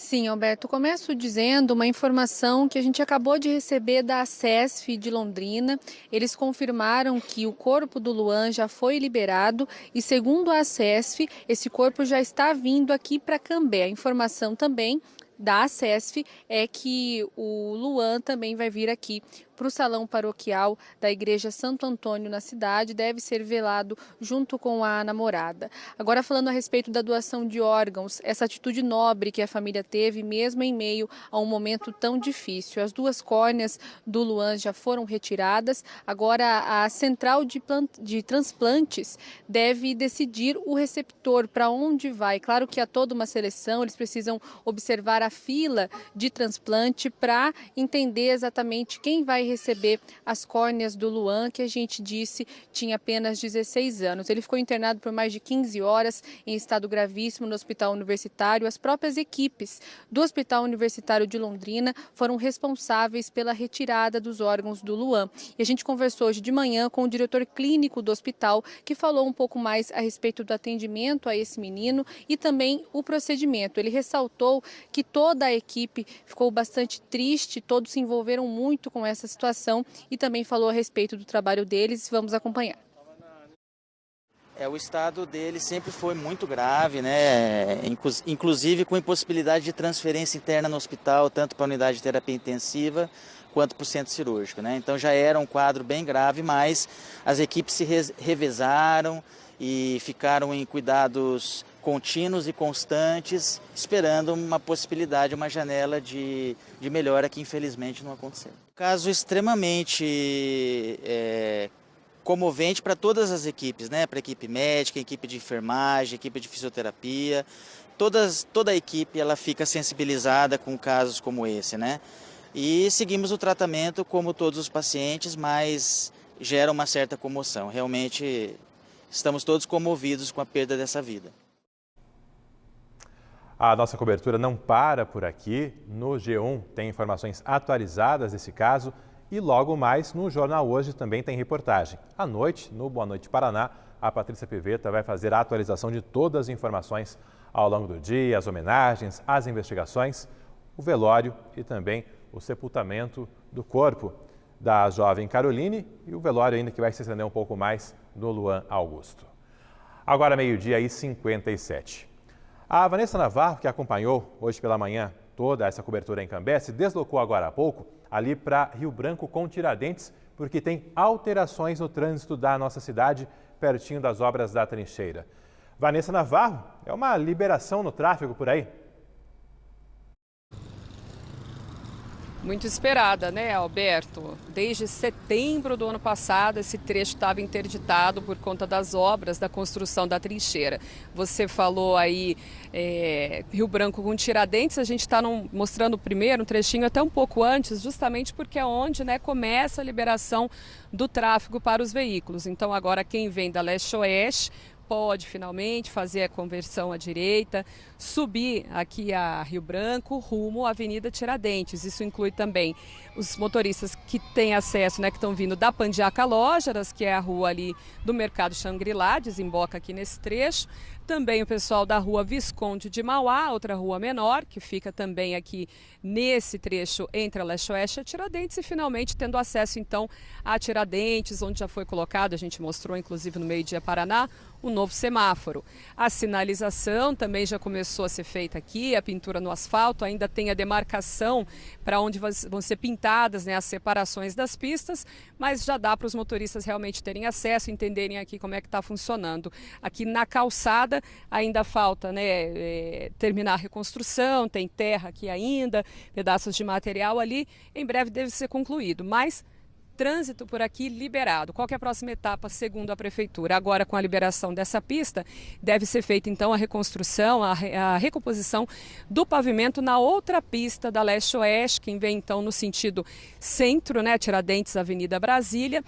Sim, Alberto, começo dizendo uma informação que a gente acabou de receber da ACESF de Londrina. Eles confirmaram que o corpo do Luan já foi liberado e, segundo a ACESF, esse corpo já está vindo aqui para Cambé. A informação também da ACESF é que o Luan também vai vir aqui para o salão paroquial da Igreja Santo Antônio na cidade, deve ser velado junto com a namorada. Agora, falando a respeito da doação de órgãos, essa atitude nobre que a família teve, mesmo em meio a um momento tão difícil. As 2 córneas do Luan já foram retiradas, agora a central de transplantes deve decidir o receptor, para onde vai. Claro que há toda uma seleção, eles precisam observar a fila de transplante para entender exatamente quem vai receber as córneas do Luan, que a gente disse tinha apenas 16 anos. Ele ficou internado por mais de 15 horas em estado gravíssimo no hospital universitário. As próprias equipes do Hospital Universitário de Londrina foram responsáveis pela retirada dos órgãos do Luan. E a gente conversou hoje de manhã com o diretor clínico do hospital, que falou um pouco mais a respeito do atendimento a esse menino e também o procedimento. Ele ressaltou que toda a equipe ficou bastante triste, todos se envolveram muito com essa situação e também falou a respeito do trabalho deles. Vamos acompanhar. O estado dele sempre foi muito grave, né? Inclusive com impossibilidade de transferência interna no hospital, tanto para a unidade de terapia intensiva quanto para o centro cirúrgico, né? Então já era um quadro bem grave, mas as equipes se revezaram e ficaram em cuidados contínuos e constantes, esperando uma possibilidade, uma janela de melhora que infelizmente não aconteceu. Caso extremamente comovente para todas as equipes, né? Para a equipe médica, a equipe de enfermagem, a equipe de fisioterapia, toda a equipe ela fica sensibilizada com casos como esse, né? E seguimos o tratamento como todos os pacientes, mas gera uma certa comoção. Realmente estamos todos comovidos com a perda dessa vida. A nossa cobertura não para por aqui. No G1 tem informações atualizadas desse caso e logo mais no Jornal Hoje também tem reportagem. À noite, no Boa Noite Paraná, a Patrícia Pivetta vai fazer a atualização de todas as informações ao longo do dia, as homenagens, as investigações, o velório e também o sepultamento do corpo da jovem Caroline e o velório ainda que vai se estender um pouco mais do Luan Augusto. Agora 12h57. A Vanessa Navarro, que acompanhou hoje pela manhã toda essa cobertura em Cambé, se deslocou agora há pouco ali para Rio Branco com Tiradentes, porque tem alterações no trânsito da nossa cidade, pertinho das obras da trincheira. Vanessa Navarro, é uma liberação no tráfego por aí? Muito esperada, né, Alberto? Desde setembro do ano passado, esse trecho estava interditado por conta das obras da construção da trincheira. Você falou aí Rio Branco com Tiradentes, a gente está mostrando primeiro um trechinho até um pouco antes, justamente porque é onde, né, começa a liberação do tráfego para os veículos. Então agora quem vem da leste-oeste pode finalmente fazer a conversão à direita, subir aqui a Rio Branco rumo à Avenida Tiradentes. Isso inclui também os motoristas que têm acesso, né, que estão vindo da Pandiaca Lógeras, que é a rua ali do Mercado Xangri-Lá, desemboca aqui nesse trecho. Também o pessoal da rua Visconde de Mauá, outra rua menor, que fica também aqui nesse trecho entre a Leste-Oeste e a Tiradentes. E finalmente tendo acesso então a Tiradentes, onde já foi colocado, a gente mostrou inclusive no Meio-Dia Paraná, um novo semáforo. A sinalização também já começou a ser feita aqui, a pintura no asfalto, ainda tem a demarcação para onde vão ser pintadas, né, as separações das pistas, mas já dá para os motoristas realmente terem acesso, entenderem aqui como é que está funcionando. Aqui na calçada ainda falta, né, terminar a reconstrução, tem terra aqui ainda, pedaços de material ali, em breve deve ser concluído, mas trânsito por aqui liberado. Qual que é a próxima etapa, segundo a Prefeitura? Agora, com a liberação dessa pista, deve ser feita então a reconstrução, a recomposição do pavimento na outra pista da Leste-Oeste, que vem então no sentido centro, né, Tiradentes, Avenida Brasília.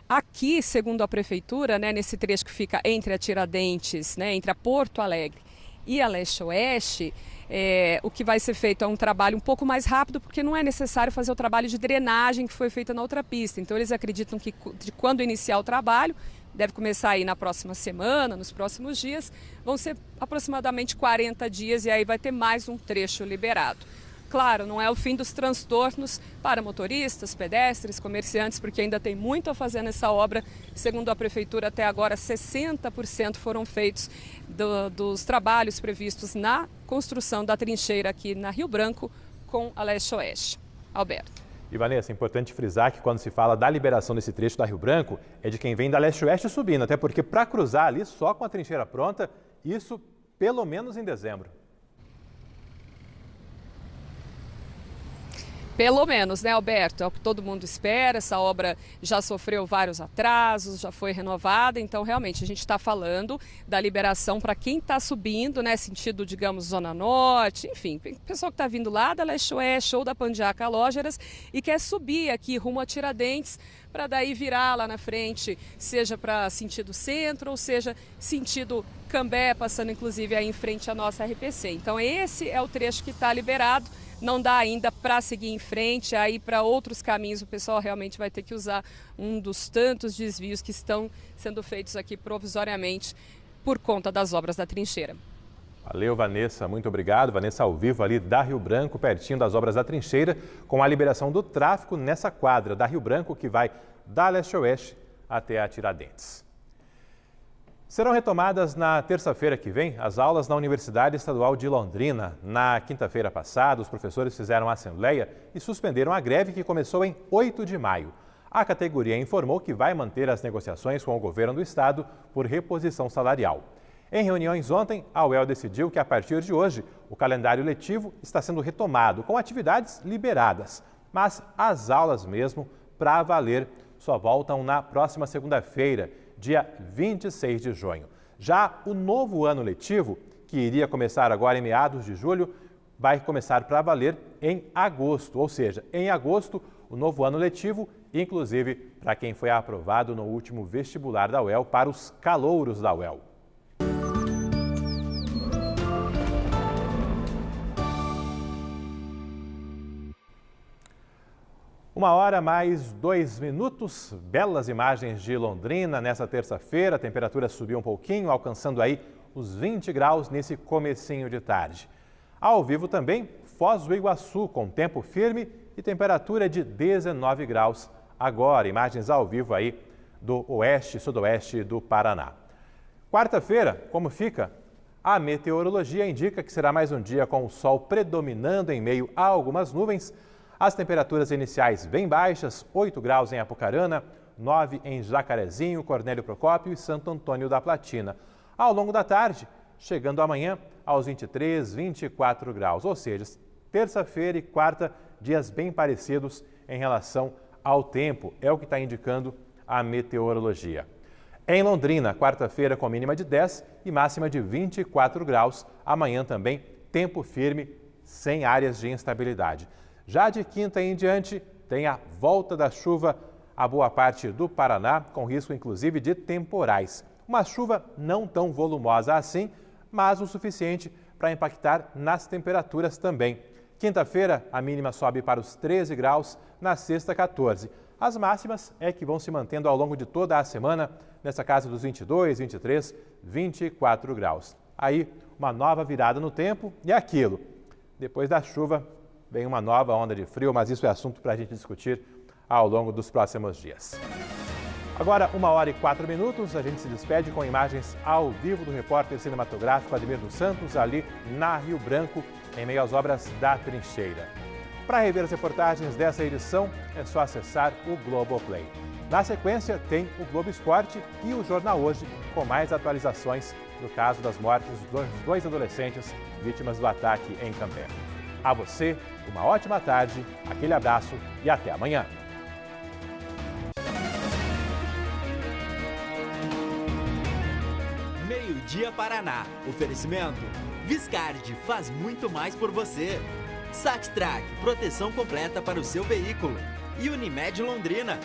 Aqui, segundo a Prefeitura, né, nesse trecho que fica entre a Tiradentes, né, entre a Porto Alegre e a Leste-Oeste, o que vai ser feito é um trabalho um pouco mais rápido, porque não é necessário fazer o trabalho de drenagem que foi feito na outra pista. Então eles acreditam que quando iniciar o trabalho, deve começar aí na próxima semana, nos próximos dias. Vão ser aproximadamente 40 dias e aí vai ter mais um trecho liberado. Claro, não é o fim dos transtornos para motoristas, pedestres, comerciantes, porque ainda tem muito a fazer nessa obra. Segundo a Prefeitura, até agora 60% foram feitos dos trabalhos previstos na construção da trincheira aqui na Rio Branco com a Leste-Oeste. Alberto. E Vanessa, é importante frisar que quando se fala da liberação desse trecho da Rio Branco, é de quem vem da Leste-Oeste subindo, até porque para cruzar ali só com a trincheira pronta, isso pelo menos em dezembro. Pelo menos, né, Alberto? É o que todo mundo espera. Essa obra já sofreu vários atrasos, já foi renovada. Então, realmente, a gente está falando da liberação para quem está subindo, né, sentido, digamos, Zona Norte, enfim, pessoal que está vindo lá da Leste-Oeste ou da Pandiaca Lógeras e quer subir aqui rumo a Tiradentes para daí virar lá na frente, seja para sentido centro ou seja sentido Cambé, passando inclusive aí em frente à nossa RPC. Então, esse é o trecho que está liberado. Não dá ainda para seguir em frente, aí para outros caminhos o pessoal realmente vai ter que usar um dos tantos desvios que estão sendo feitos aqui provisoriamente por conta das obras da trincheira. Valeu, Vanessa, muito obrigado. Vanessa ao vivo ali da Rio Branco, pertinho das obras da trincheira, com a liberação do tráfego nessa quadra da Rio Branco que vai da Leste-Oeste até a Tiradentes. Serão retomadas na terça-feira que vem as aulas na Universidade Estadual de Londrina. Na quinta-feira passada, os professores fizeram a assembleia e suspenderam a greve que começou em 8 de maio. A categoria informou que vai manter as negociações com o governo do estado por reposição salarial. Em reuniões ontem, a UEL decidiu que a partir de hoje o calendário letivo está sendo retomado com atividades liberadas, mas as aulas mesmo, para valer, só voltam na próxima segunda-feira, dia 26 de junho. Já o novo ano letivo, que iria começar agora em meados de julho, vai começar para valer em agosto. Ou seja, em agosto, o novo ano letivo, inclusive para quem foi aprovado no último vestibular da UEL para os calouros da UEL. Uma hora mais 2 minutos, belas imagens de Londrina nessa terça-feira. A temperatura subiu um pouquinho, alcançando aí os 20 graus nesse comecinho de tarde. Ao vivo também, Foz do Iguaçu, com tempo firme e temperatura de 19 graus agora. Imagens ao vivo aí do oeste e sudoeste do Paraná. Quarta-feira, como fica? A meteorologia indica que será mais um dia com o sol predominando em meio a algumas nuvens. As temperaturas iniciais bem baixas, 8 graus em Apucarana, 9 em Jacarezinho, Cornélio Procópio e Santo Antônio da Platina. Ao longo da tarde, chegando amanhã aos 23, 24 graus, ou seja, terça-feira e quarta, dias bem parecidos em relação ao tempo, é o que está indicando a meteorologia. Em Londrina, quarta-feira com mínima de 10 e máxima de 24 graus, amanhã também tempo firme, sem áreas de instabilidade. Já de quinta em diante, tem a volta da chuva a boa parte do Paraná, com risco inclusive de temporais. Uma chuva não tão volumosa assim, mas o suficiente para impactar nas temperaturas também. Quinta-feira, a mínima sobe para os 13 graus, na sexta, 14. As máximas é que vão se mantendo ao longo de toda a semana, nessa casa dos 22, 23, 24 graus. Aí, uma nova virada no tempo e aquilo. Depois da chuva, vem uma nova onda de frio, mas isso é assunto para a gente discutir ao longo dos próximos dias. Agora, 1 hora e 4 minutos, a gente se despede com imagens ao vivo do repórter cinematográfico Ademir dos Santos, ali na Rio Branco, em meio às obras da trincheira. Para rever as reportagens dessa edição, é só acessar o Globoplay. Na sequência, tem o Globo Esporte e o Jornal Hoje, com mais atualizações no caso das mortes dos 2 adolescentes vítimas do ataque em Cambé. A você, uma ótima tarde, aquele abraço e até amanhã. Meio-dia Paraná. Oferecimento. Viscard faz muito mais por você. Saxtrack, proteção completa para o seu veículo. E Unimed Londrina.